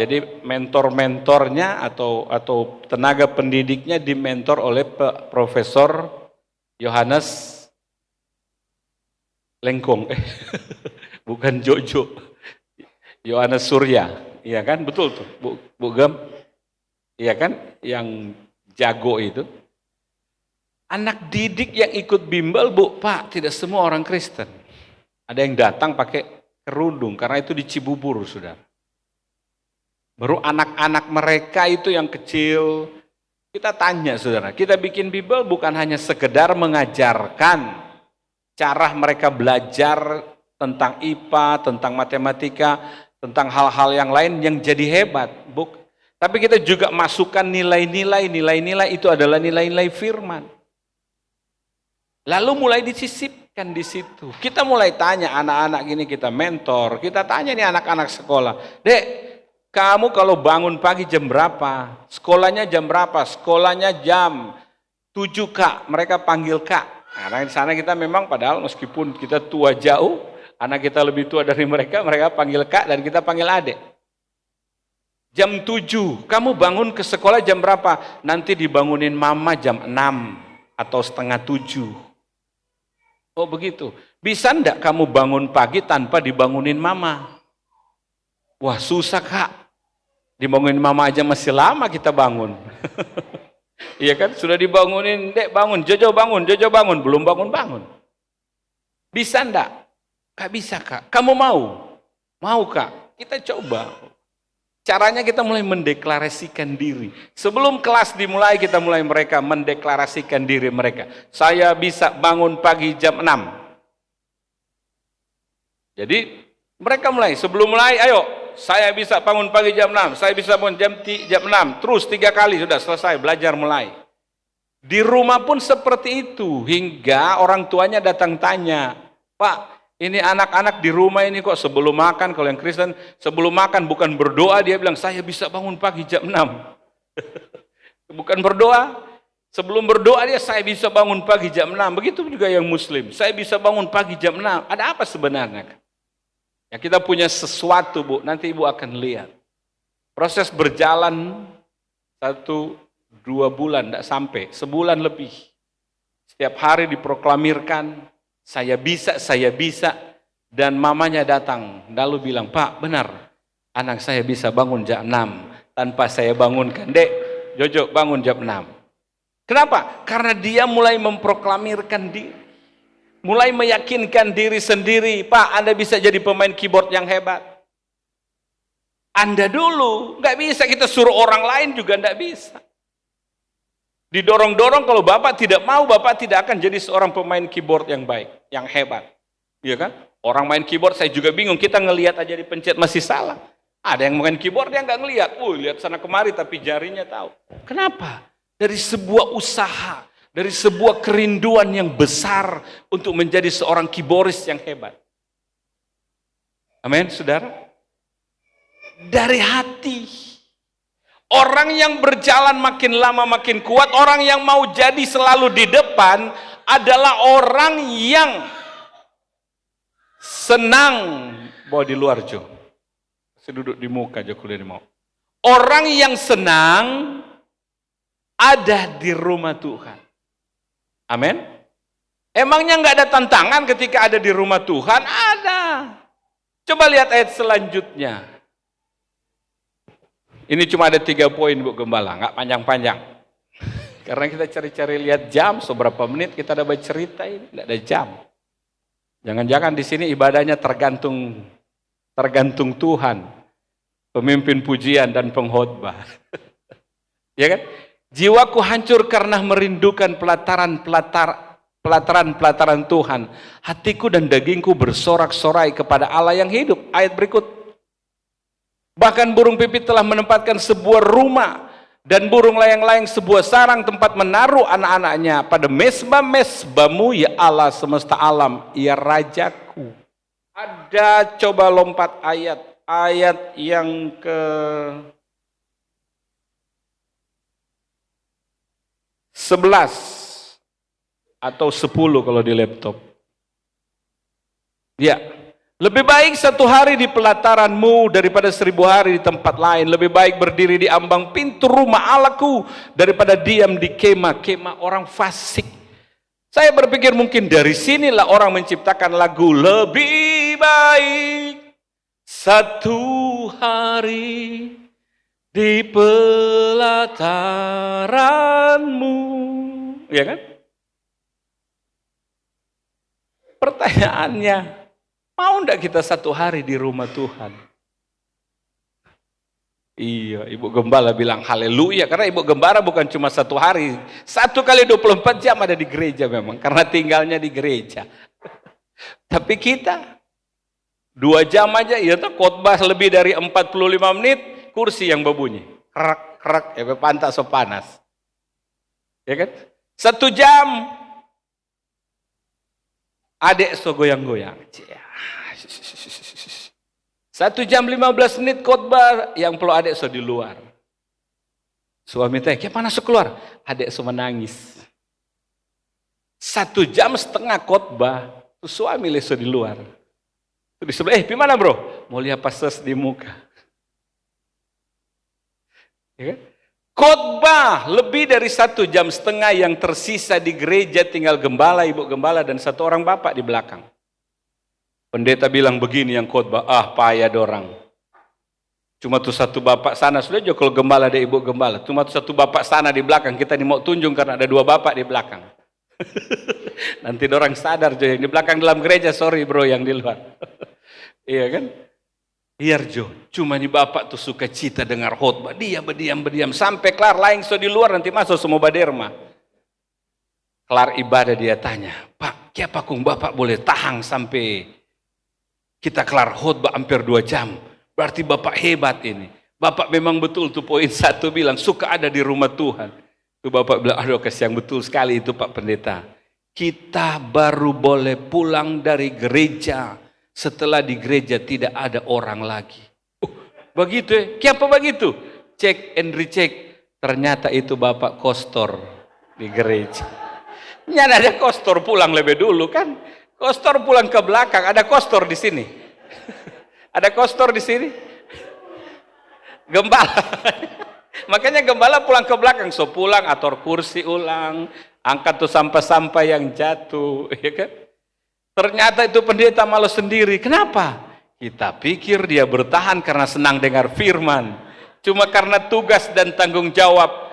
jadi mentor-mentornya atau tenaga pendidiknya dimentor oleh Profesor Yohanes Lengkong, bukan Jojo, Yohanes Surya, iya kan, betul tuh, Bu Gem, iya kan, yang jago itu. Anak didik yang ikut bimbel, Bu, Pak, tidak semua orang Kristen. Ada yang datang pakai kerudung, karena itu di Cibubur, Saudara. Baru anak-anak mereka itu yang kecil, kita tanya, Saudara, kita bikin bimbel bukan hanya sekedar mengajarkan cara mereka belajar tentang IPA, tentang matematika, tentang hal-hal yang lain yang jadi hebat. Tapi kita juga masukkan nilai-nilai itu adalah nilai-nilai firman. Lalu mulai disisipkan di situ. Kita mulai tanya anak-anak gini, kita mentor, kita tanya nih anak-anak sekolah. Dek, kamu kalau bangun pagi jam berapa? Sekolahnya jam berapa? Sekolahnya jam 7 Kak, mereka panggil Kak. Karena di sana kita memang padahal meskipun kita tua jauh, anak kita lebih tua dari mereka panggil Kak dan kita panggil Adek. Jam 7, kamu bangun ke sekolah jam berapa? Nanti dibangunin mama jam 6 atau setengah 7. Oh begitu. Bisa enggak kamu bangun pagi tanpa dibangunin mama? Wah susah Kak. Dibangunin mama aja masih lama kita bangun. Iya kan, sudah dibangunin, Dek bangun, Jojo bangun, belum bangun. Bisa enggak? Kak bisa Kak, kamu mau? Mau Kak, kita coba. Caranya kita mulai mendeklarasikan diri. Sebelum kelas dimulai, kita mulai mereka mendeklarasikan diri mereka. Saya bisa bangun pagi jam 6. Jadi mereka mulai, sebelum mulai, ayo, saya bisa bangun pagi jam 6, saya bisa bangun jam 6, terus 3 kali sudah selesai, belajar mulai. Di rumah pun seperti itu, hingga orang tuanya datang tanya, Pak, Ini anak-anak di rumah ini kok sebelum makan, kalau yang Kristen sebelum makan bukan berdoa, dia bilang saya bisa bangun pagi jam 6. Bukan berdoa, sebelum berdoa dia saya bisa bangun pagi jam 6. Begitu juga yang Muslim, saya bisa bangun pagi jam 6. Ada apa sebenarnya? Ya kita punya sesuatu Bu, nanti Ibu akan lihat. Proses berjalan 1-2 bulan, tidak sampai, sebulan lebih. Setiap hari diproklamirkan, saya bisa, dan mamanya datang, lalu bilang, Pak benar, anak saya bisa bangun jam 6, tanpa saya bangunkan, Dek, Jojo bangun jam 6. Kenapa? Karena dia mulai memproklamirkan diri, mulai meyakinkan diri sendiri, Pak Anda bisa jadi pemain keyboard yang hebat. Anda dulu, nggak bisa kita suruh orang lain juga nggak bisa. Didorong-dorong, kalau Bapak tidak mau, Bapak tidak akan jadi seorang pemain keyboard yang baik, yang hebat. Iya kan? Orang main keyboard, saya juga bingung, kita ngelihat aja dipencet masih salah. Ada yang main keyboard, dia nggak ngelihat. Lihat sana kemari, tapi jarinya tahu. Kenapa? Dari sebuah usaha, dari sebuah kerinduan yang besar untuk menjadi seorang keyboardis yang hebat. Amin, saudara? Dari hati. Orang yang berjalan makin lama makin kuat, orang yang mau jadi selalu di depan adalah orang yang senang. Bawa di luar Jo, saya duduk di muka Jo, kuliah mau. Orang yang senang ada di rumah Tuhan. Amin. Emangnya nggak ada tantangan ketika ada di rumah Tuhan? Ada. Coba lihat ayat selanjutnya. Ini cuma ada 3 poin Bu Gembala, nggak panjang-panjang. Karena kita cari-cari lihat jam, seberapa menit kita ada bercerita ini, nggak ada jam. Jangan-jangan di sini ibadahnya tergantung Tuhan, pemimpin pujian dan pengkhotbah. Ya kan? Jiwaku hancur karena merindukan pelataran Tuhan. Hatiku dan dagingku bersorak-sorai kepada Allah yang hidup. Ayat berikut. Bahkan burung pipit telah menempatkan sebuah rumah, dan burung layang-layang sebuah sarang tempat menaruh anak-anaknya pada mesbah-mesbahmu, ya Allah semesta alam, ya Rajaku. Ada, coba lompat ayat yang ke 11 atau 10 kalau di laptop. Ya. Lebih baik 1 hari di pelataranmu daripada 1000 hari di tempat lain. Lebih baik berdiri di ambang pintu rumah Allahku daripada diam di kemah-kemah orang fasik. Saya berpikir mungkin dari sinilah orang menciptakan lagu lebih baik 1 hari di pelataranmu. Ya kan? Pertanyaannya, mau enggak kita 1 hari di rumah Tuhan? Iya, Ibu Gembala bilang haleluya, karena Ibu Gembala bukan cuma 1 hari, 1 kali 24 jam ada di gereja memang, karena tinggalnya di gereja. Tapi kita 2 jam aja, ya tuh khotbah lebih dari 45 menit, kursi yang berbunyi, kerak, ya pantas so panas. Ya kan? 1 jam, adek so goyang-goyang. 1 jam 15 menit khotbah, yang perlu adek so di luar. Suami teh, kayak mana so keluar? Adek so menangis. 1 jam setengah khotbah, suami leso di luar. Di sebelah, gimana bro? Mau lihat pastor di muka. Ya kan? Khotbah lebih dari 1 jam setengah yang tersisa di gereja tinggal gembala, Ibu Gembala, dan 1 orang bapak di belakang. Pendeta bilang begini yang khotbah, payah dorang. Cuma tuh 1 bapak sana, sudah juga kalau gembala ada Ibu Gembala. Cuma tuh 1 bapak sana di belakang, kita ini mau tunjuk karena ada 2 bapak di belakang. Nanti dorang sadar Jo, yang di belakang dalam gereja, sorry bro yang di luar. Iya kan? Iya Jo, cuma nih bapak tuh suka cita dengar khotbah, dia berdiam, sampai kelar lain so di luar nanti masuk semua baderma. Kelar ibadah dia tanya, Pak, kenapa kung bapak boleh tahan sampai kita kelar khotbah hampir 2 jam? Berarti bapak hebat ini. Bapak memang betul tuh poin 1 bilang suka ada di rumah Tuhan. Tuh bapak bilang, aduh kasihan betul sekali itu Pak Pendeta. Kita baru boleh pulang dari gereja setelah di gereja tidak ada orang lagi. Begitu ya? Kenapa begitu? Cek and recheck. Ternyata itu Bapak kostor di gereja. Nyana ada kostor pulang lebih dulu kan? Kostor pulang ke belakang. Ada kostor di sini. Ada kostor di sini. Gembala. Makanya gembala pulang ke belakang. So pulang atur kursi ulang. Angkat tuh sampah-sampah yang jatuh. Ya kan? Ternyata itu pendeta malu sendiri. Kenapa? Kita pikir dia bertahan karena senang dengar firman. Cuma karena tugas dan tanggung jawab.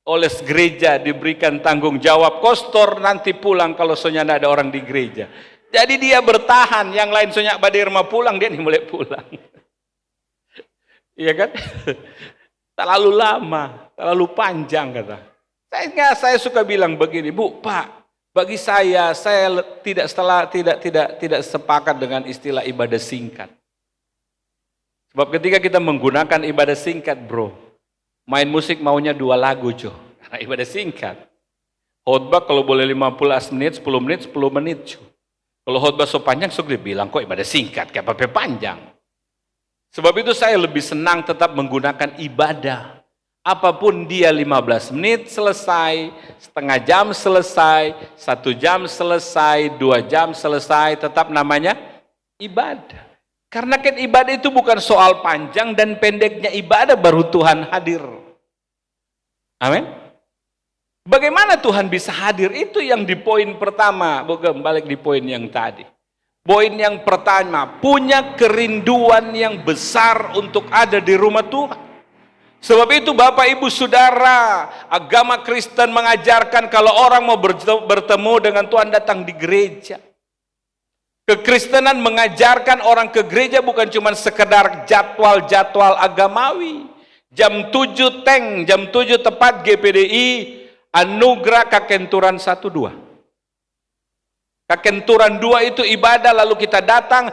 Oleh gereja diberikan tanggung jawab. Kostor nanti pulang kalau soalnya ada orang di gereja. Jadi dia bertahan. Yang lain soalnya badirma pulang, dia nih mulai pulang. Iya kan? Terlalu lama, terlalu panjang kata. Saya suka bilang begini, Bu, Pak. Bagi saya tidak sepakat dengan istilah ibadah singkat. Sebab ketika kita menggunakan ibadah singkat, bro, main musik maunya 2 lagu, cuy. Karena ibadah singkat. Khotbah kalau boleh 15 menit, 10 menit, 10 menit, cuy. Kalau khotbah so panjang, sok dibilang kok ibadah singkat, kayak apa panjang. Sebab itu saya lebih senang tetap menggunakan ibadah. Apapun dia 15 menit selesai, setengah jam selesai, 1 jam selesai, 2 jam selesai, tetap namanya ibadah. Karena kan ibadah itu bukan soal panjang dan pendeknya ibadah baru Tuhan hadir. Amin. Bagaimana Tuhan bisa hadir? Itu yang di poin pertama, bukan balik di poin yang tadi. Poin yang pertama, punya kerinduan yang besar untuk ada di rumah Tuhan. Sebab itu Bapak Ibu Saudara, agama Kristen mengajarkan kalau orang mau bertemu dengan Tuhan datang di gereja. Kekristenan mengajarkan orang ke gereja bukan cuma sekedar jadwal-jadwal agamawi. Jam 7 jam 7 tepat GPDI, Anugerah Kakenturan 1-2. Kakenturan 2 itu ibadah, lalu kita datang.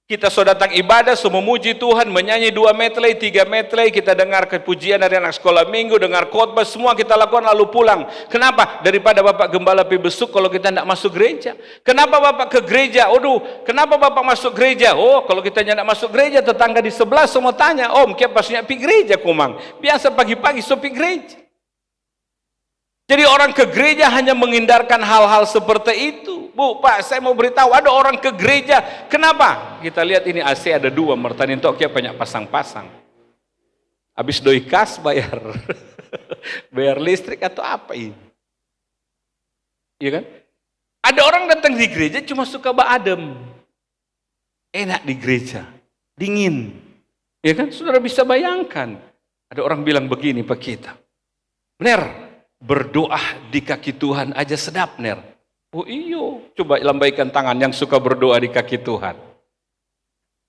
Kita sudah datang ibadah, semua memuji Tuhan, menyanyi 2 medley, 3 medley, kita dengar kepujian dari anak sekolah minggu, dengar khotbah, semua kita lakukan lalu pulang. Kenapa? Daripada Bapak Gembala pergi besuk kalau kita tidak masuk gereja. Kenapa Bapak ke gereja? Kenapa Bapak masuk gereja? Kalau kita tidak masuk gereja, tetangga di sebelah semua tanya, Om, kenapa pasnya pergi gereja kumang? Biasa pagi-pagi so pergi gereja. Jadi orang ke gereja hanya menghindarkan hal-hal seperti itu. Bu, Pak, saya mau beritahu, ada orang ke gereja. Kenapa? Kita lihat ini AC ada 2, mertanin tok banyak pasang-pasang. Habis doi kas bayar. Bayar listrik atau apa ini? Iya kan? Ada orang datang di gereja cuma suka adem. Enak di gereja. Dingin. Iya kan? Saudara bisa bayangkan. Ada orang bilang begini Pak kita. Bener. Berdoa di kaki Tuhan aja sedap, Ner. Oh iyo, coba lambaikan tangan yang suka berdoa di kaki Tuhan.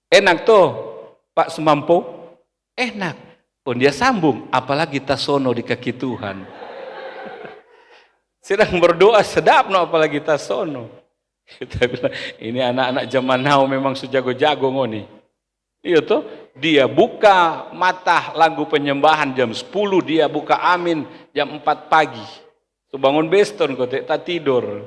Enak tuh, Pak Semampo? Enak. Pun dia sambung, apalagi tasono di kaki Tuhan. Sedang berdoa sedap, no, apalagi tasono. Kita bilang, ini anak-anak zaman now memang sejago-jago ngoni. Iya tuh, dia buka mata lagu penyembahan jam 10, dia buka amin jam 4 pagi. So bangun beston kok tak tidur.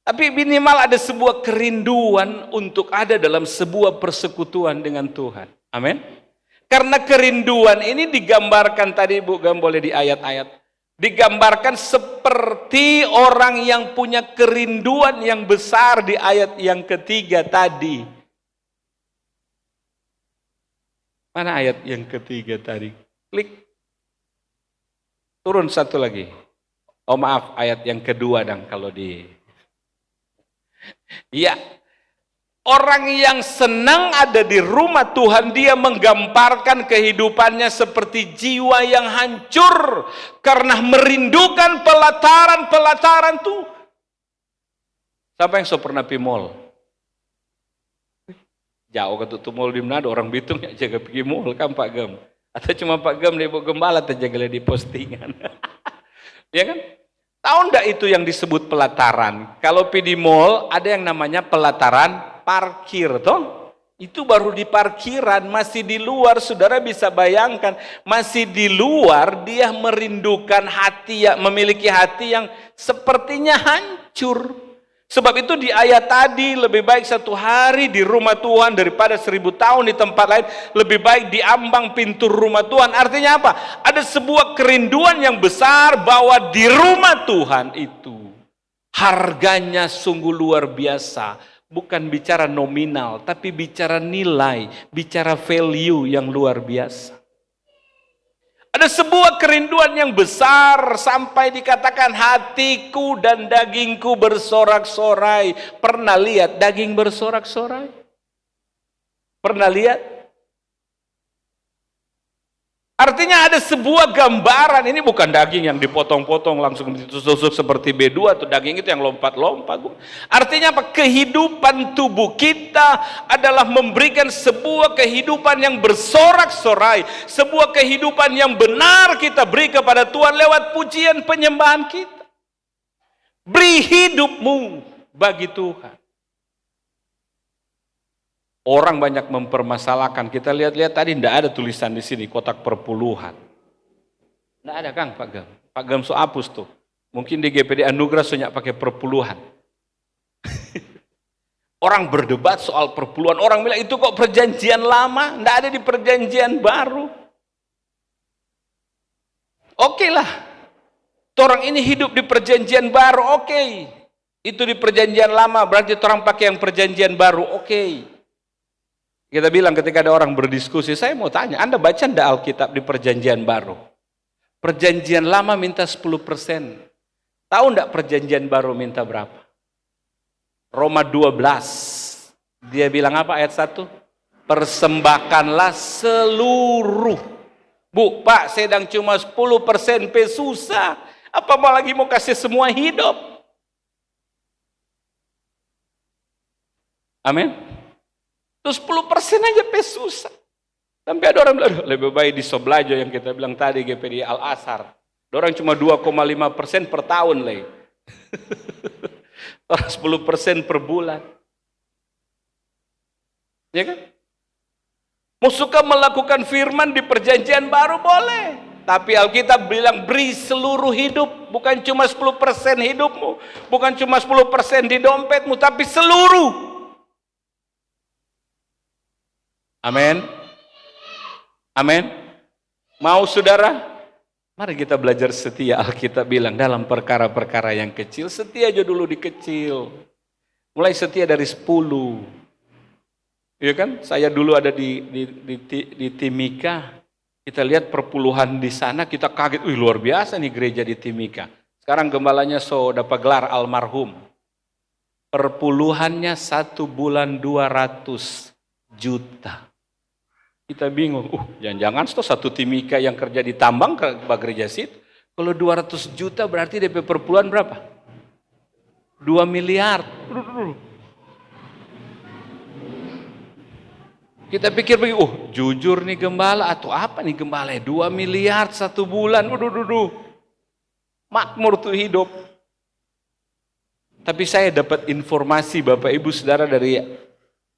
Tapi minimal ada sebuah kerinduan untuk ada dalam sebuah persekutuan dengan Tuhan. Amin. Karena kerinduan ini digambarkan tadi Bu Gam boleh di ayat-ayat. Digambarkan seperti orang yang punya kerinduan yang besar di ayat yang ketiga tadi. Mana ayat yang ketiga tadi? Klik. Turun satu lagi. Oh maaf, ayat yang kedua dong kalau di... Ya, orang yang senang ada di rumah Tuhan, dia menggambarkan kehidupannya seperti jiwa yang hancur karena merindukan pelataran Tuhan. Siapa yang so pernah pergi mall? Jauh ke tutup mall di Manado, orang Bitung yang jaga pergi mall kan Pak Gem. Atau cuma Pak Gem di Gembala terjaga di postingan. Ya kan? Tahu enggak itu yang disebut pelataran? Kalau pergi di mall ada yang namanya pelataran parkir toh. Itu baru di parkiran, masih di luar. Saudara bisa bayangkan, masih di luar dia merindukan hati, memiliki hati yang sepertinya hancur. Sebab itu di ayat tadi, lebih baik 1 hari di rumah Tuhan daripada 1000 tahun di tempat lain. Lebih baik di ambang pintu rumah Tuhan. Artinya apa? Ada sebuah kerinduan yang besar bahwa di rumah Tuhan itu harganya sungguh luar biasa. Bukan bicara nominal, tapi bicara nilai, bicara value yang luar biasa. Ada sebuah kerinduan yang besar sampai dikatakan hatiku dan dagingku bersorak-sorai. Pernah lihat daging bersorak-sorai? Pernah lihat? Artinya ada sebuah gambaran, ini bukan daging yang dipotong-potong langsung ditusuk seperti B2 atau daging itu yang lompat-lompat. Artinya apa? Kehidupan tubuh kita adalah memberikan sebuah kehidupan yang bersorak-sorai, sebuah kehidupan yang benar kita beri kepada Tuhan lewat pujian penyembahan kita. Beri hidupmu bagi Tuhan. Orang banyak mempermasalahkan. Kita lihat-lihat tadi tidak ada tulisan di sini kotak perpuluhan. Tidak ada Kang, Pak Gam. Pak Gam so hapus tuh. Mungkin di GPD Anugerah soalnya pakai perpuluhan. Orang berdebat soal perpuluhan. Orang bilang itu kok perjanjian lama, tidak ada di perjanjian baru. Oke lah. Orang ini hidup di perjanjian baru, oke. Itu di perjanjian lama, berarti orang pakai yang perjanjian baru, oke. Kita bilang ketika ada orang berdiskusi, saya mau tanya, Anda baca enggak Alkitab di perjanjian baru? Perjanjian lama minta 10%. Tahu enggak perjanjian baru minta berapa? Roma 12. Dia bilang apa ayat 1? Persembahkanlah seluruh. Bu, Pak, sedang cuma 10% susah. Apa mau lagi mau kasih semua hidup? Amin. Terus 10% aja susah. Sampai ada orang bilang, lebih baik di Soblajo yang kita bilang tadi, GPD Al-Azhar. Orang cuma 2,5% per tahun. Orang 10% per bulan. Ya kan? Mau suka melakukan firman di perjanjian baru boleh. Tapi Alkitab bilang beri seluruh hidup. Bukan cuma 10% hidupmu. Bukan cuma 10% di dompetmu. Tapi seluruh. Amin. Amin. Mau saudara? Mari kita belajar setia. Alkitab bilang dalam perkara-perkara yang kecil, setia aja dulu di kecil. Mulai setia dari 10. Iya kan? Saya dulu ada di Timika. Kita lihat perpuluhan di sana, kita kaget. Wih, luar biasa nih gereja di Timika. Sekarang gembalanya dapat gelar almarhum. Perpuluhannya 1 bulan 200 juta. Kita bingung, jangan-jangan satu Timika yang kerja di tambang ke gereja situ. Kalau 200 juta berarti DP perpuluhan berapa? 2 miliar. Kita pikir begini, jujur nih gembala atau apa nih gembala? 2 miliar 1 bulan, makmur tuh hidup. Tapi saya dapat informasi Bapak Ibu Saudara dari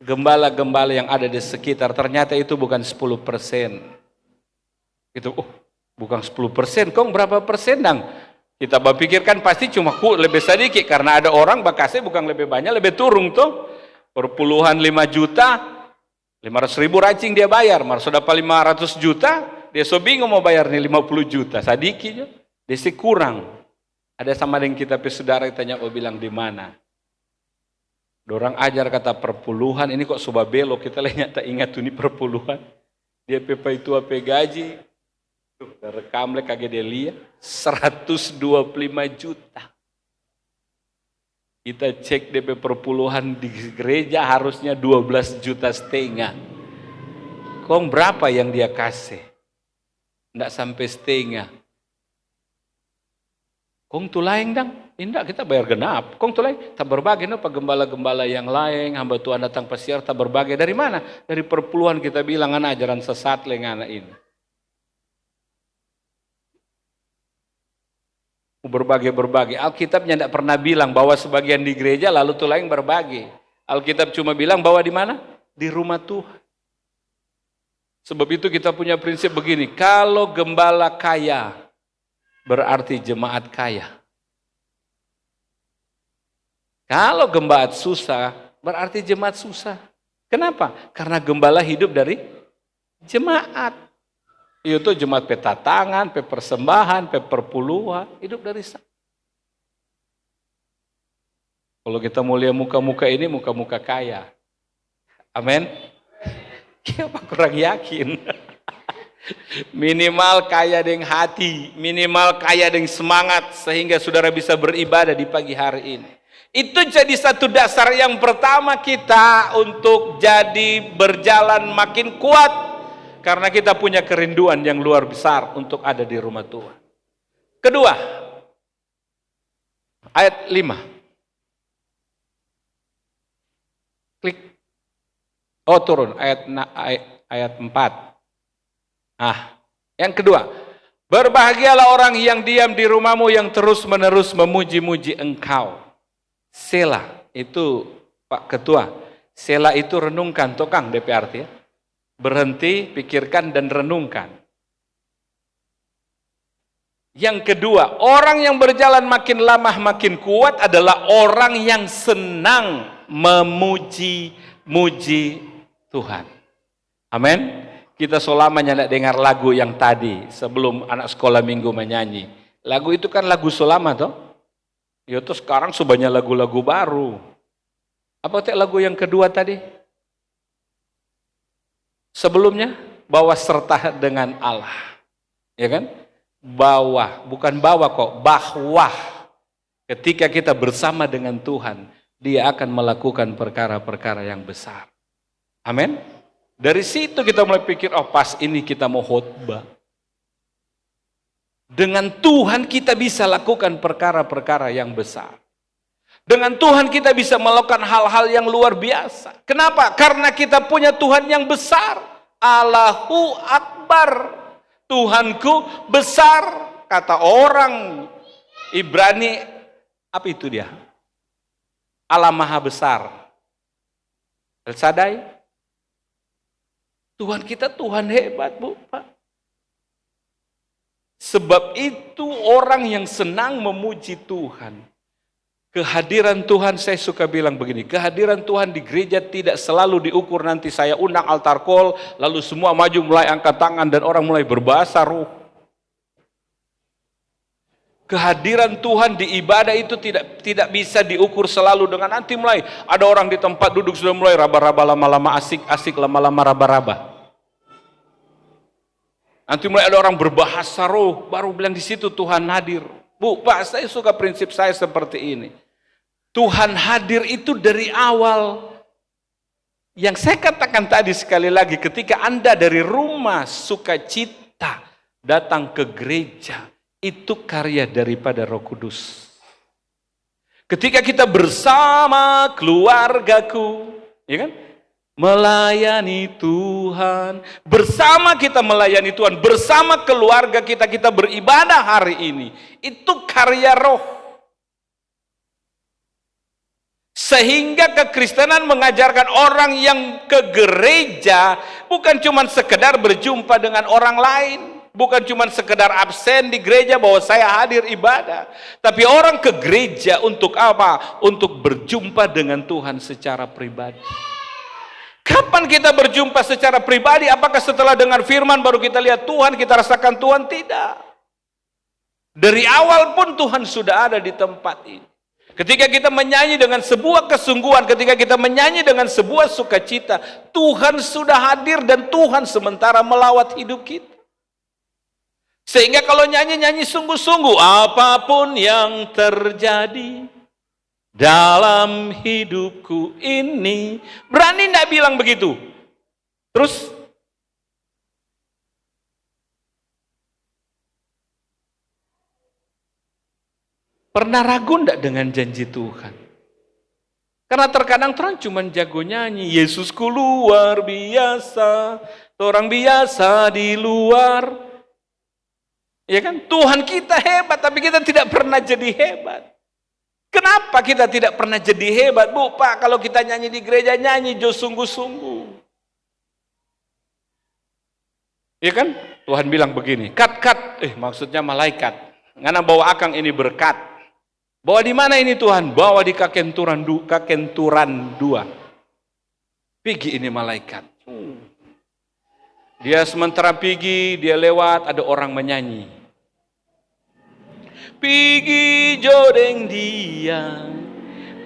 gembala-gembala yang ada di sekitar, ternyata itu bukan 10%. Itu, bukan 10%, kok berapa persen dang? Kita berpikirkan pasti cuma lebih sedikit, karena ada orang bakasnya bukan lebih banyak, lebih turun tuh. Perpuluhan 5 juta, 500 ribu racing dia bayar, mar sudah 500 juta, dia so bingung mau bayar nih 50 juta, sadikit, dia sih kurang. Ada sama dengan kita saudara tanya, bilang di mana? Dorang ajar kata perpuluhan, ini kok soba belok, kita lihat tak ingat tuh ini perpuluhan. Dia pepa itu apa gaji, rekam lek kagak dia lihat, 125 juta. Kita cek DP perpuluhan di gereja harusnya 12,5 juta. Kong berapa yang dia kasih? Nggak sampai setengah. Kong tuh lain dang. Indah kita bayar genap. Kong tulai tak berbagi no gembala-gembala yang lain, hamba Tuhan datang pasiar tak berbagi. Dari mana? Dari perpuluhan kita bilang anak ajaran sesat anak ini. Berbagi. Alkitabnya tidak pernah bilang bahwa sebagian di gereja lalu tuh lain berbagi. Alkitab cuma bilang bahwa di mana? di rumah Tuhan. Sebab itu kita punya prinsip begini, kalau gembala kaya, berarti jemaat kaya. Kalau gembala susah, berarti jemaat susah. Kenapa? Karena gembala hidup dari jemaat. Itu jemaat peta tangan, pe persembahan, pe perpuluhan, hidup dari sana. Kalau kita mau lihat muka-muka ini, muka-muka kaya. Amin. Kenapa kurang yakin? Minimal kaya dengan hati, minimal kaya dengan semangat, sehingga saudara bisa beribadah di pagi hari ini. Itu jadi satu dasar yang pertama kita untuk jadi berjalan makin kuat. Karena kita punya kerinduan yang luar besar untuk ada di rumah Tuhan. Kedua, ayat 5. Klik. Oh turun, ayat 4. Yang kedua, berbahagialah orang yang diam di rumahmu yang terus-menerus memuji-muji engkau. Sela, itu Pak Ketua. Sela itu renungkan, tokang DP arti ya. Berhenti, pikirkan, dan renungkan. Yang kedua, orang yang berjalan makin lama makin kuat adalah orang yang senang memuji-muji Tuhan. Amin. Kita selamanya tidak dengar lagu yang tadi sebelum anak sekolah minggu menyanyi. Lagu itu kan lagu selama toh. Ya tuh sekarang sebanyak lagu-lagu baru. Apa teh lagu yang kedua tadi? Sebelumnya, bawa serta dengan Allah. Ya kan? Bawa, bukan bawa kok, bahwa. Ketika kita bersama dengan Tuhan, Dia akan melakukan perkara-perkara yang besar. Amin. Dari situ kita mulai pikir, oh pas ini kita mau khotbah. Dengan Tuhan kita bisa lakukan perkara-perkara yang besar. Dengan Tuhan kita bisa melakukan hal-hal yang luar biasa. Kenapa? Karena kita punya Tuhan yang besar. Allahu Akbar. Tuhanku besar. Kata orang Ibrani, apa itu dia? Allah Maha Besar. El-Sadai. Tuhan kita Tuhan hebat, Bu, Pak. Sebab itu orang yang senang memuji Tuhan. Kehadiran Tuhan, saya suka bilang begini, kehadiran Tuhan di gereja tidak selalu diukur nanti saya undang altar call, lalu semua maju mulai angkat tangan dan orang mulai berbahasa roh. Kehadiran Tuhan di ibadah itu tidak bisa diukur selalu dengan nanti mulai ada orang di tempat duduk sudah mulai raba-raba lama-lama asik lama-lama raba-raba. Nanti mulai ada orang berbahasa roh, baru bilang di situ Tuhan hadir. Bu, Pak, saya suka prinsip saya seperti ini. Tuhan hadir itu dari awal. Yang saya katakan tadi sekali lagi, ketika Anda dari rumah sukacita datang ke gereja, itu karya daripada Roh Kudus. Ketika kita bersama keluargaku, ya kan? Melayani Tuhan, bersama kita melayani Tuhan, bersama keluarga kita beribadah hari ini, itu karya roh. Sehingga kekristenan mengajarkan orang yang ke gereja bukan cuma sekedar berjumpa dengan orang lain, bukan cuma sekedar absen di gereja bahwa saya hadir ibadah, tapi orang ke gereja untuk apa? Untuk berjumpa dengan Tuhan secara pribadi. Kapan kita berjumpa secara pribadi? Apakah setelah dengar firman baru kita lihat Tuhan, kita rasakan Tuhan? Tidak. Dari awal pun Tuhan sudah ada di tempat ini. Ketika kita menyanyi dengan sebuah kesungguhan, ketika kita menyanyi dengan sebuah sukacita, Tuhan sudah hadir dan Tuhan sementara melawat hidup kita. Sehingga kalau nyanyi-nyanyi sungguh-sungguh, apapun yang terjadi dalam hidupku ini, berani enggak bilang begitu? Terus pernah ragu enggak dengan janji Tuhan? Karena terkadang orang cuma jago nyanyi, Yesusku luar biasa, orang biasa di luar. Ya kan? Tuhan kita hebat, tapi kita tidak pernah jadi hebat. Kenapa kita tidak pernah jadi hebat? Bu, Pak, kalau kita nyanyi di gereja, nyanyi jo sungguh-sungguh. Iya kan? Tuhan bilang begini, kat, maksudnya malaikat. Ngana bawa akang ini berkat. Bawa di mana ini Tuhan? Bawa di kakenturan 2. Pergi ini malaikat. Dia sementara pergi, dia lewat, ada orang menyanyi. Pergi jodeng dia,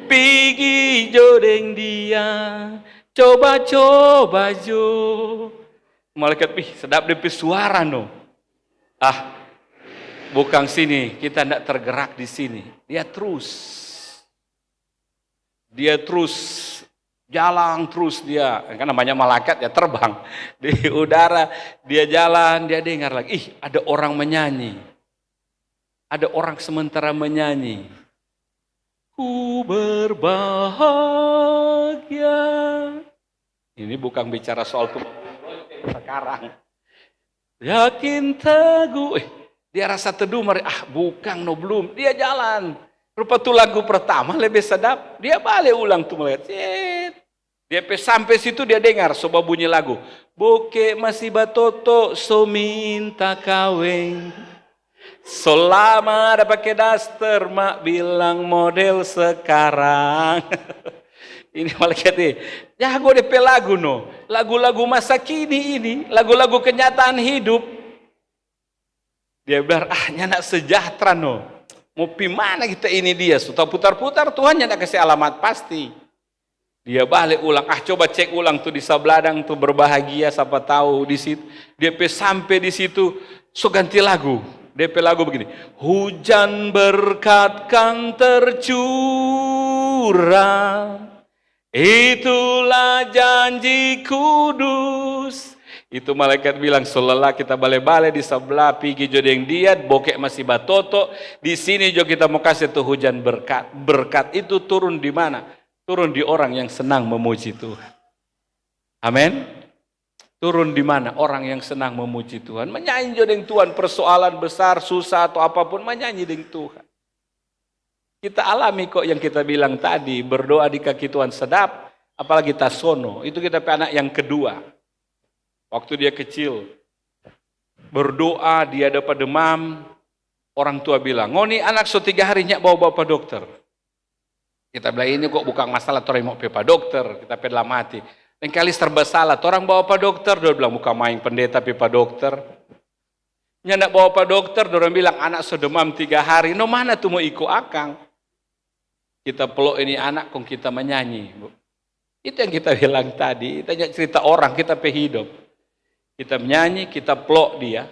pergi jodeng dia, coba-coba jo. Malaikat, sedap DP suara no. Bukan sini, kita tidak tergerak di sini. Dia terus jalan terus dia. Kan namanya malaikat ya terbang di udara. Dia jalan, dia dengar lagi. Ada orang menyanyi. Ada orang sementara menyanyi. Ku berbahagia. Ini bukan bicara soal sekarang. Yakin teguh. Dia rasa teduh, bukan no belum. Dia jalan. Rupa tuh lagu pertama lebih sedap. Dia balik ulang tuh melihat. Dia sampai situ dia dengar coba bunyi lagu. Boke masih batoto so minta kawin. Selama ada pakai daster mak bilang model sekarang. Ini malaikat ini. Jago DP lagu no. Lagu-lagu masa kini ini. Lagu-lagu kenyataan hidup. Dia bilang, nyanak sejahtera no. Mau pi mana kita ini dia. Sudah putar-putar Tuhan nyanak kasih alamat pasti. Dia balik ulang. Coba cek ulang tuh di Sabladang tuh berbahagia. Siapa tahu di situ. Dia sampai di situ. So ganti lagu. DP lagu begini. Hujan berkat kan tercurah. Itulah janji kudus. Itu malaikat bilang, selelah kita balik-balik di sebelah pergi jodeng diat, bokek masih batoto. Di sini juga kita mau kasih tuh hujan berkat. Berkat itu turun di mana? Turun di orang yang senang memuji Tuhan. Amin. Turun di mana? Orang yang senang memuji Tuhan. Menyanyi jodeng Tuhan, persoalan besar, susah atau apapun, menyanyi dengan Tuhan. Kita alami kok yang kita bilang tadi, berdoa di kaki Tuhan sedap, apalagi tasono. Itu kita anak yang kedua. Waktu dia kecil, berdoa, dia dapat demam, orang tua bilang, ngoni anak so 3 hari nyak bawa bapak dokter. Kita bilang ini kok bukan masalah, orang mau pepa dokter, kita pedlah mati. Dan kali serba salah, orang bawa pak dokter, dia bilang bukan main pendeta pepa dokter. Nyak bawa pak dokter, orang bilang anak so demam 3 hari, no mana tuh mau ikut akang. Kita peluk ini anak, kong kita menyanyi. Itu yang kita bilang tadi, kita cerita orang, kita hidup. Kita menyanyi, kita peluk dia.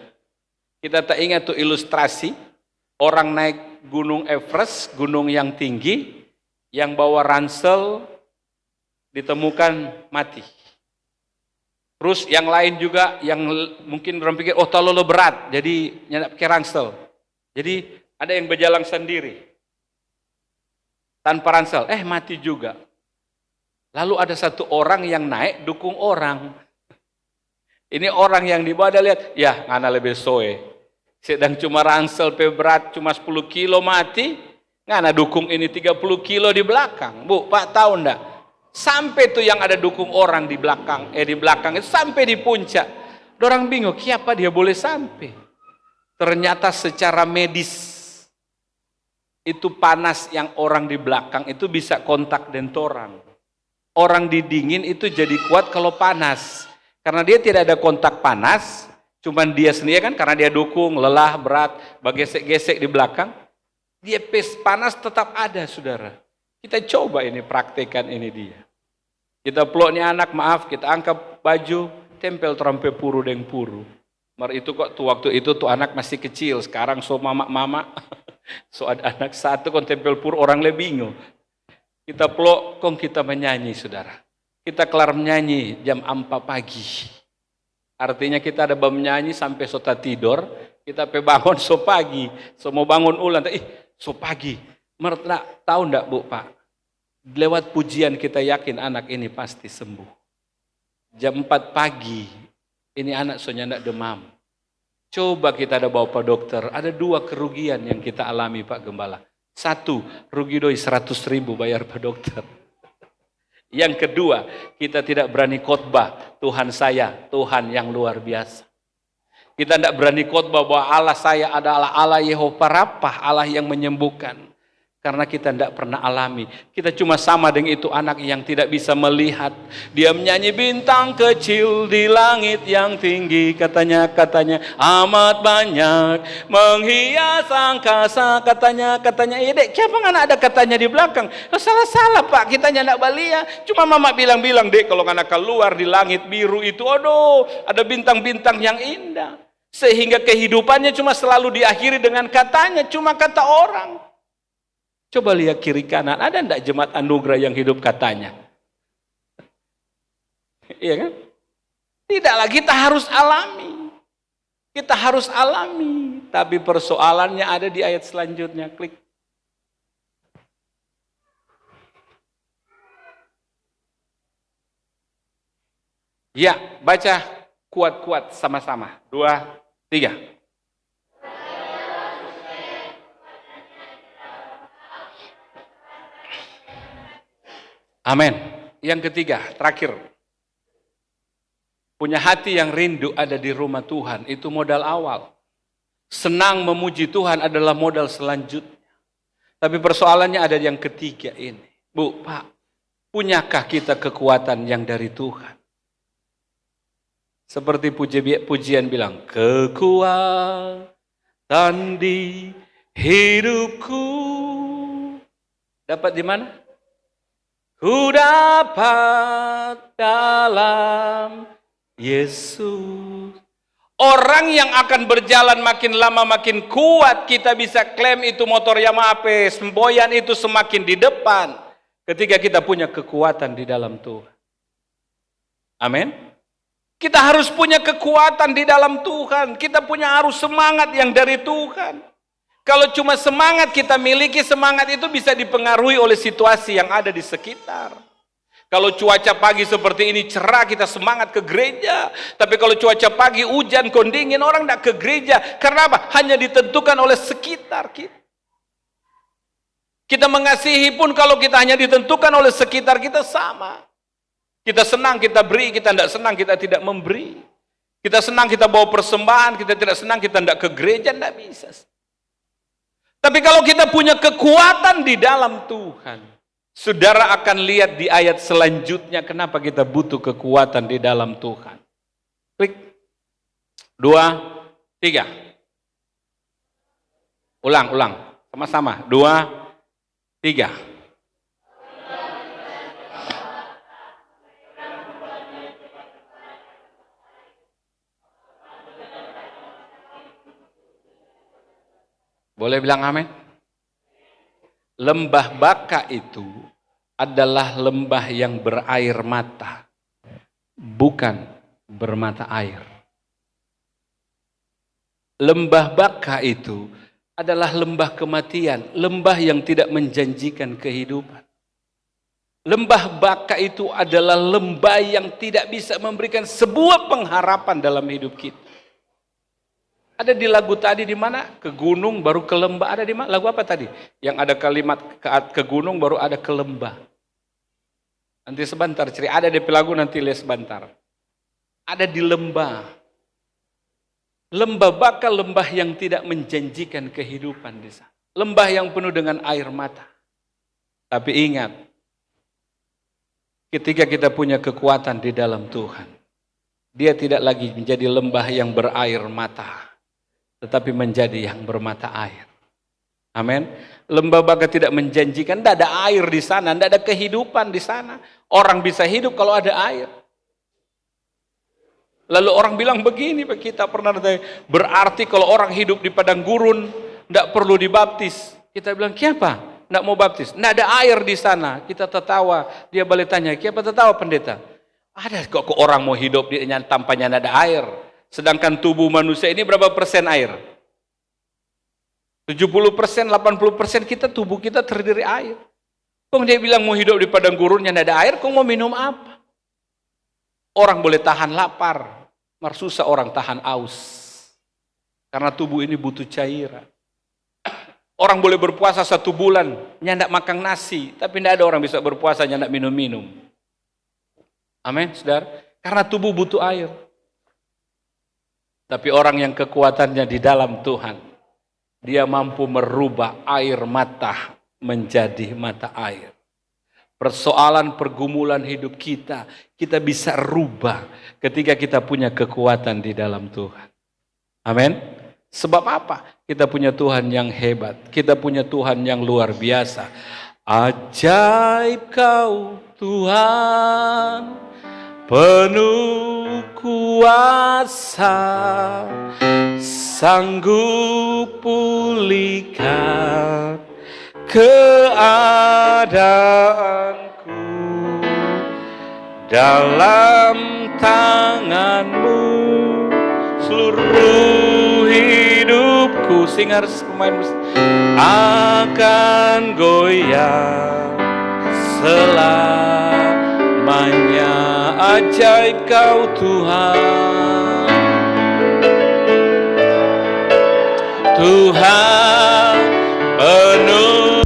Kita tak ingat tuh ilustrasi, orang naik gunung Everest, gunung yang tinggi, yang bawa ransel, ditemukan mati. Terus yang lain juga, yang mungkin orang pikir, terlalu berat, jadi nyandak pakai ransel. Jadi ada yang berjalan sendiri. Tanpa ransel, mati juga. Lalu ada satu orang yang naik dukung orang. Ini orang yang dibawa ada lihat, ya ngana lebih soe. Sedang cuma ransel berat cuma 10 kilo mati, ngana dukung ini 30 kilo di belakang. Bu, Pak tahu ndak? Sampai tuh yang ada dukung orang di belakang itu sampai di puncak. Orang bingung, siapa dia boleh sampai? Ternyata secara medis itu panas yang orang di belakang itu bisa kontak dengan orang. Orang di dingin itu jadi kuat kalau panas. Karena dia tidak ada kontak panas, cuman dia sendiri kan karena dia dukung, lelah, berat, gesek-gesek di belakang. Dia panas tetap ada, saudara. Kita coba ini praktekan ini dia. Kita peluk nih anak, maaf, kita angkat baju, tempel terampe puru deng puru. Itu kok tuh waktu itu tuh anak masih kecil, sekarang so mama. So ada anak satu kon tempel pur orang lebih bingung. Kita peluk, kong kita menyanyi saudara. Kita kelar menyanyi jam 4 pagi. Artinya kita ada menyanyi sampai sota tidur. Kita bangun so pagi. So mau bangun ulang. So pagi. Mereka tahu ndak Bu Pak? Lewat pujian kita yakin anak ini pasti sembuh. Jam 4 pagi. Ini anak so nyandak demam. Coba kita ada bawa Pak dokter, ada 2 kerugian yang kita alami Pak Gembala. Satu, rugi doi 100.000 bayar ke dokter. Yang kedua, kita tidak berani khotbah, Tuhan saya, Tuhan yang luar biasa. Kita tidak berani khotbah bahwa Allah saya adalah Allah Yehova Rapha, Allah yang menyembuhkan. Karena kita tidak pernah alami. Kita cuma sama dengan itu anak yang tidak bisa melihat. Dia menyanyi bintang kecil di langit yang tinggi. Katanya amat banyak menghias angkasa. Katanya ya dek, siapa nggak ada katanya di belakang? Oh, salah pak, kita tidak balia. Cuma mama bilang dek, kalau anak keluar di langit biru itu, aduh, ada bintang-bintang yang indah. Sehingga kehidupannya cuma selalu diakhiri dengan katanya, cuma kata orang. Coba lihat kiri kanan, ada enggak jemaat anugerah yang hidup katanya? Iya kan? Tidaklah, kita harus alami. Kita harus alami. Tapi persoalannya ada di ayat selanjutnya. Klik. Ya, baca kuat-kuat sama-sama. 2, 3. Amin. Yang ketiga, terakhir. Punya hati yang rindu ada di rumah Tuhan, itu modal awal. Senang memuji Tuhan adalah modal selanjutnya. Tapi persoalannya ada yang ketiga ini. Bu, Pak, punyakah kita kekuatan yang dari Tuhan? Seperti pujian bilang, kekuatan di hidupku. Dapat di mana? Ku dapat dalam Yesus. Orang yang akan berjalan makin lama makin kuat, kita bisa klaim itu motor Yamaha, semboyan itu semakin di depan. Ketika kita punya kekuatan di dalam Tuhan. Amin. Kita harus punya kekuatan di dalam Tuhan. Kita harus semangat yang dari Tuhan. Kalau cuma semangat kita miliki, semangat itu bisa dipengaruhi oleh situasi yang ada di sekitar. Kalau cuaca pagi seperti ini cerah, kita semangat ke gereja. Tapi kalau cuaca pagi hujan, kondingin, orang tidak ke gereja. Karena apa? Hanya ditentukan oleh sekitar kita. Kita mengasihi pun kalau kita hanya ditentukan oleh sekitar kita sama. Kita senang, kita beri. Kita tidak senang, kita tidak memberi. Kita senang, kita bawa persembahan. Kita tidak senang, kita tidak ke gereja. Tidak bisa. Tapi kalau kita punya kekuatan di dalam Tuhan, saudara akan lihat di ayat selanjutnya kenapa kita butuh kekuatan di dalam Tuhan. Klik. 2, 3. Ulang. Sama-sama. 2, 3. Boleh bilang amin? Lembah Baka itu adalah lembah yang berair mata, bukan bermata air. Lembah Baka itu adalah lembah kematian, lembah yang tidak menjanjikan kehidupan. Lembah Baka itu adalah lembah yang tidak bisa memberikan sebuah pengharapan dalam hidup kita. Ada di lagu tadi di mana? Ke gunung baru ke lembah. Ada di mana? Lagu apa tadi? Yang ada kalimat ke gunung baru ada ke lembah. Nanti sebentar cerita. Ada di lagu nanti lihat sebentar. Ada di lembah. Lembah Baka, lembah yang tidak menjanjikan kehidupan di sana. Lembah yang penuh dengan air mata. Tapi ingat, ketika kita punya kekuatan di dalam Tuhan, dia tidak lagi menjadi lembah yang berair mata, tetapi menjadi yang bermata air. Amin. Lembah Baka tidak menjanjikan, tidak ada air di sana, tidak ada kehidupan di sana. Orang bisa hidup kalau ada air. Lalu orang bilang begini, kita pernah berarti kalau orang hidup di padang gurun tidak perlu dibaptis. Kita bilang, "Kenapa? Tidak mau baptis? Tidak ada air di sana." Kita tertawa. Dia balik tanya, "Kenapa tertawa pendeta?" Ada kok orang mau hidup di tampaknya tidak ada air. Sedangkan tubuh manusia ini berapa persen air? 70%, 80% tubuh kita terdiri air. Kok dia bilang mau hidup di padang gurunnya tidak ada air, kok mau minum apa? Orang boleh tahan lapar, susah orang tahan aus. Karena tubuh ini butuh cairan. Orang boleh berpuasa 1 bulan, nyandak makan nasi, tapi tidak ada orang bisa berpuasa nyandak minum-minum. Amin, saudara. Karena tubuh butuh air. Tapi orang yang kekuatannya di dalam Tuhan, dia mampu merubah air mata menjadi mata air. Persoalan pergumulan hidup kita bisa rubah ketika kita punya kekuatan di dalam Tuhan. Amin. Sebab apa? Kita punya Tuhan yang hebat. Kita punya Tuhan yang luar biasa. Ajaib Kau Tuhan, penuh kuasa, sanggup pulihkan keadaanku. Dalam tangan-Mu seluruh hidupku, singers pemain musik, akan goyang selamanya. Ajaib Kau Tuhan, Tuhan penuh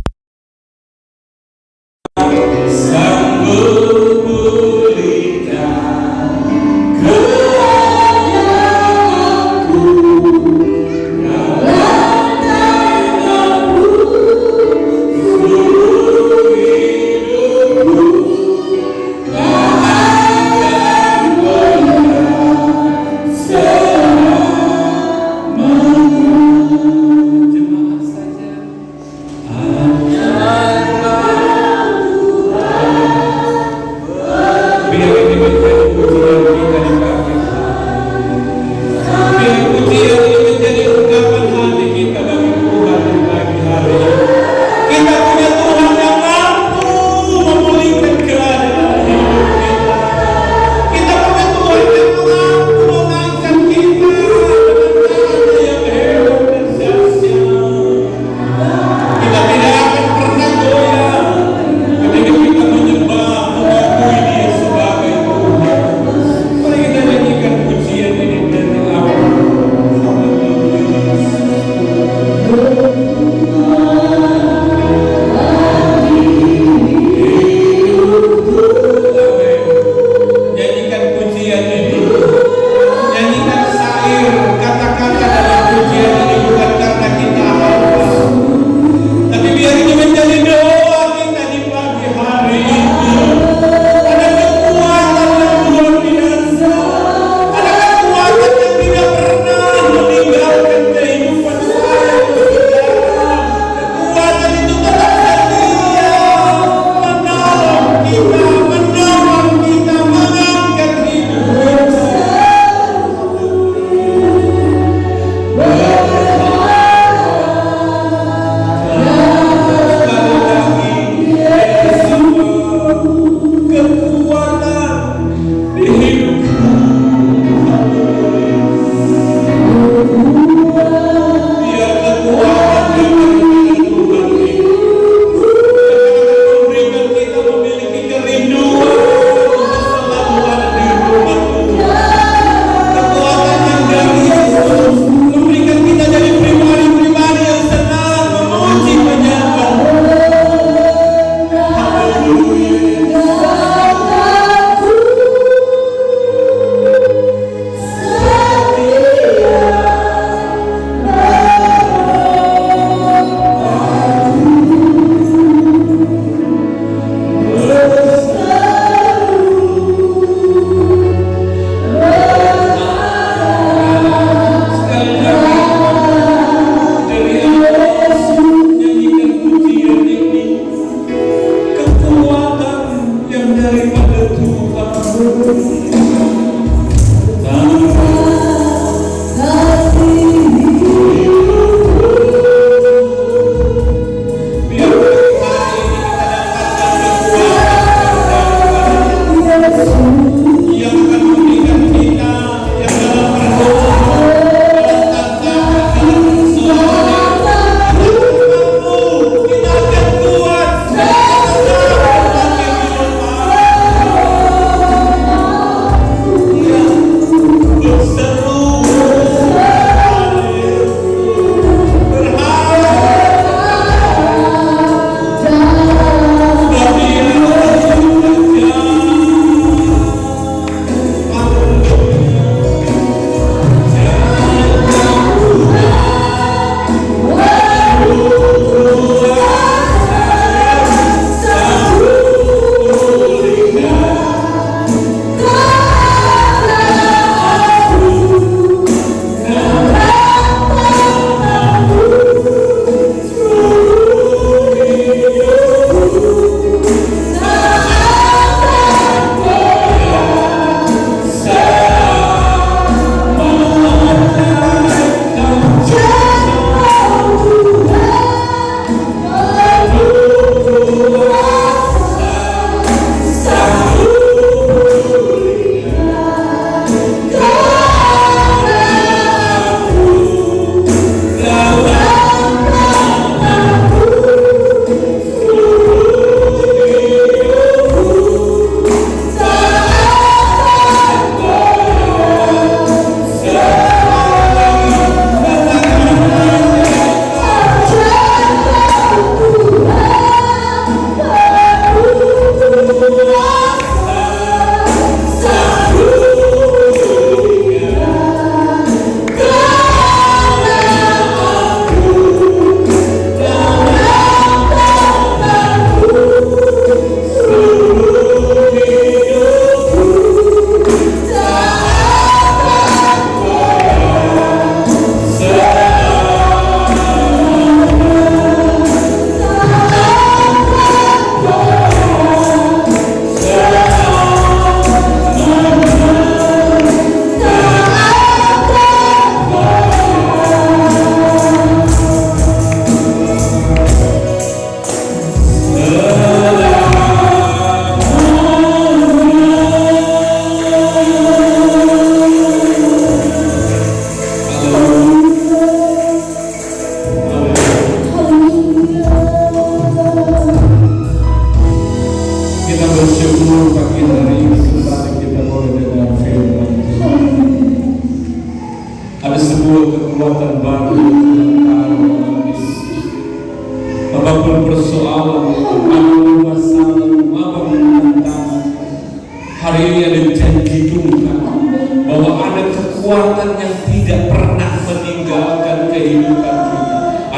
sanggup pulihkan keadaanku. Dalam tangan-Mu seluruh hidupku akan goyang selamanya.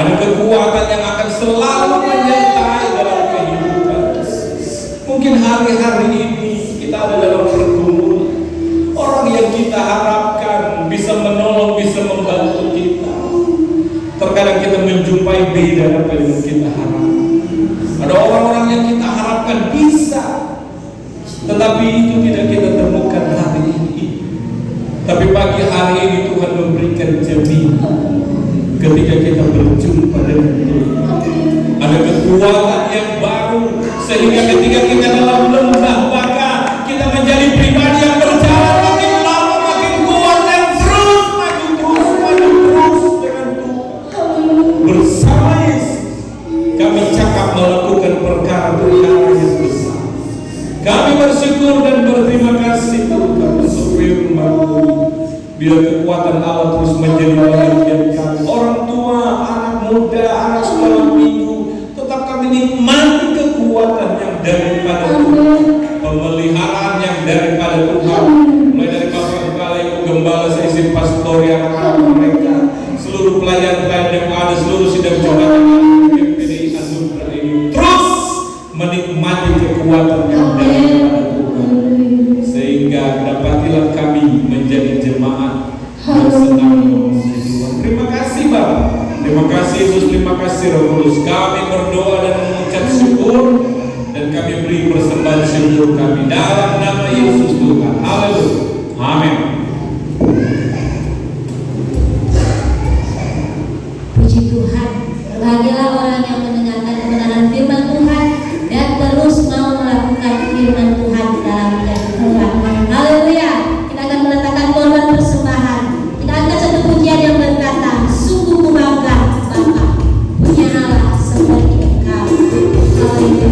Ada kekuatan yang akan selalu menyertai dalam kehidupan. Mungkin hari-hari ini kita ada dalam pergumulan. Orang yang kita harapkan bisa menolong, bisa membantu kita, terkadang kita menjumpai beda apa yang kita harapkan. Ada orang-orang yang kita harapkan bisa, tetapi itu tidak kita temukan hari ini. Tapi pagi hari ini Tuhan memberikan jaminan ketika kita berjumpa dengan Tuhan. Ada kekuatan yang baru, sehingga ketika kita dalam lembah baka, kita menjadi pribadi yang berjalan makin lama makin kuat dan terus maju terus dengan Tuhan. Bersama Yesus kami cakap melakukan perkara-perkara yang besar. Kami bersyukur dan berterima kasih Tuhan untuk firman Tuhan. Biar kekuatan Allah terus menjadi bagian kami. Orang tua, anak muda, anak sekolah minggu, tetap kami nikmati kekuatan yang daripada Tuhan, pemeliharaan yang daripada Tuhan. Mulai dari Bapak Kepala, Ibu Gembala, seisi pastor yang anak mereka, seluruh pelayan-pelayan yang ada, seluruh sidang jemaat PDI Anugerah ini terus menikmati kekuatan yang daripada Tuhan, sehingga dapatilah kami menjadi jemaat bersenang Tuhan. Terima kasih Bapak, terima kasih Yesus, terima kasih Roh Kudus. Kami berdoa dan mengucap syukur, dan kami beri persembahan syukur kami dalam nama Yesus Tuhan. Haleluya. Amin. Puji Tuhan. Berbahagialah orang yang mendengarkan kebenaran firman Tuhan dan terus mau melakukan firman Tuhan dalam kehidupan. Haleluya. Kita akan meletakkan korban persembahan. Kita angkat satu pujian yang berkata, sungguh ku bangga Bapa punya Allah seperti Engkau. Haleluya.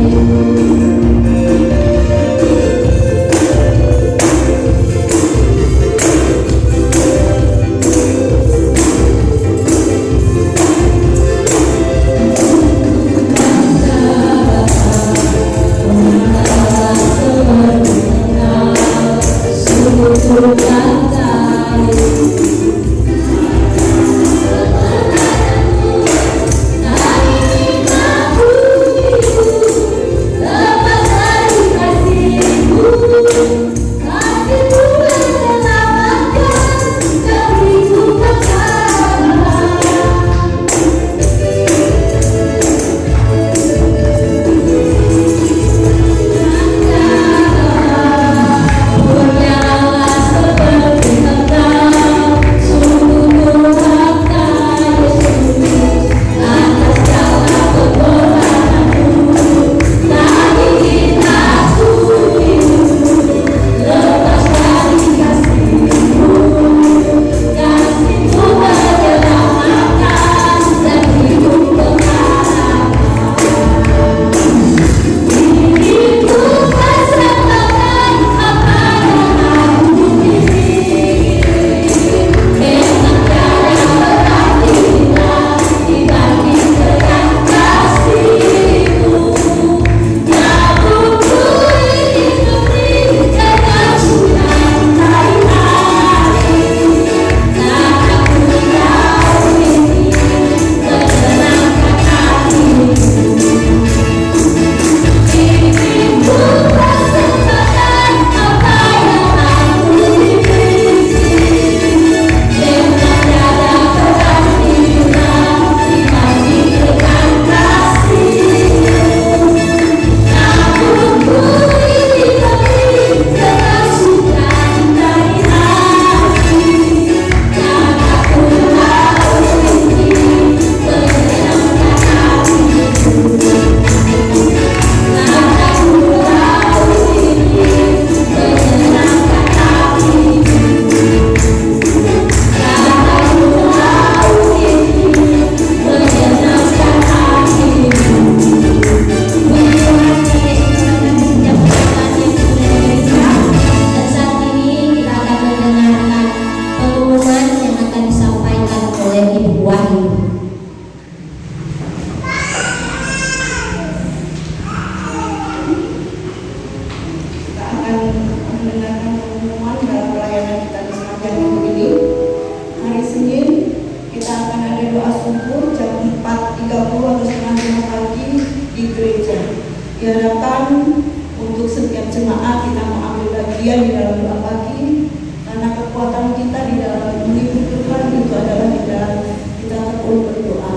Diharapkan untuk setiap jemaat kita mau ambil bagian di dalam doa pagi, karena kekuatan kita di dalam mengikuti Tuhan itu adalah di dalam kita tekun berdoa.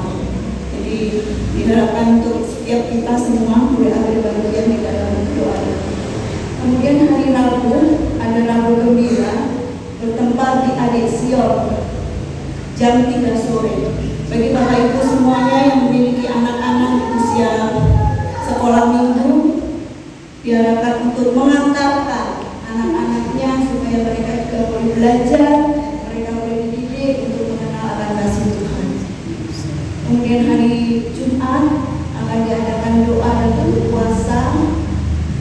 Jadi diharapkan untuk setiap kita semua boleh ambil bagian di dalam doa. Kemudian hari Rabu ada Rabu Gembira bertempat di Adesion jam 3 sore. Bagi Bapak Ibu semuanya yang memiliki anak-anak di usia sekolah minggu, diharapkan untuk mengantarkan anak-anaknya supaya mereka juga boleh belajar, mereka boleh dididik untuk mengenal akan kasih Tuhan. Kemudian hari Jumat akan diadakan doa dan berpuasa,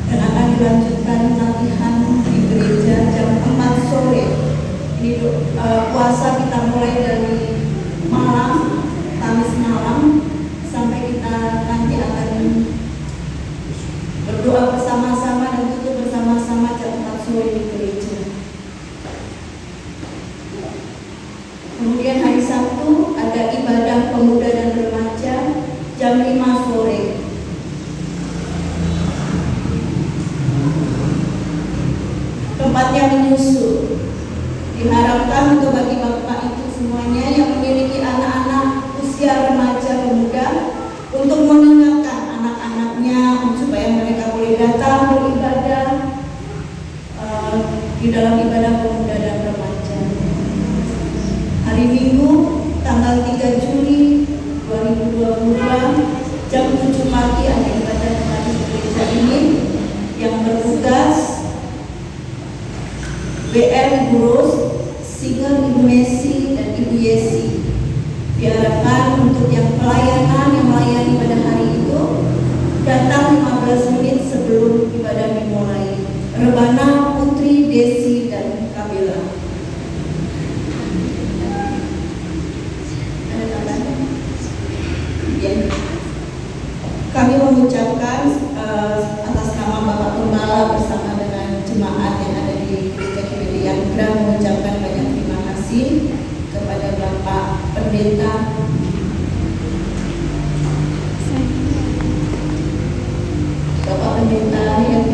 dan akan dilanjutkan latihan di gereja jam 4 sore. Ini puasa kita mulai dari malam, Kamis malam, sampai kita nanti akan berdoa bersama-sama dan tutup bersama-sama jam 4 sore di gereja. Kemudian hari Sabtu ada ibadah pemuda dan remaja jam 5 sore. Tempatnya menyusul. Diharapkan untuk bagi bapak ibu semuanya yang memiliki anak-anak usia remaja pemuda untuk mengingatkan anak-anaknya supaya mereka boleh datang beribadah di dalam ibadah pemuda dan remaja. Hari Minggu tanggal 3 Juli 2022 jam 7 pagi ada ibadah di gereja ini yang bertugas BR Gurus, Singer Ibu Messi dan Ibu Yesi. Diharapkan untuk yang pelayanan yang melayani pada hari itu datang 15 menit sebelum ibadah dimulai. Rebana, Putri, Desi dan Kabila. Ada tambahan? Ya. Kami mengucapkan atas nama Bapak Gembala bersama dengan jemaat yang ada di Gereja Kebeli Anugerah mengucapkan banyak terima kasih kepada Bapak Pendeta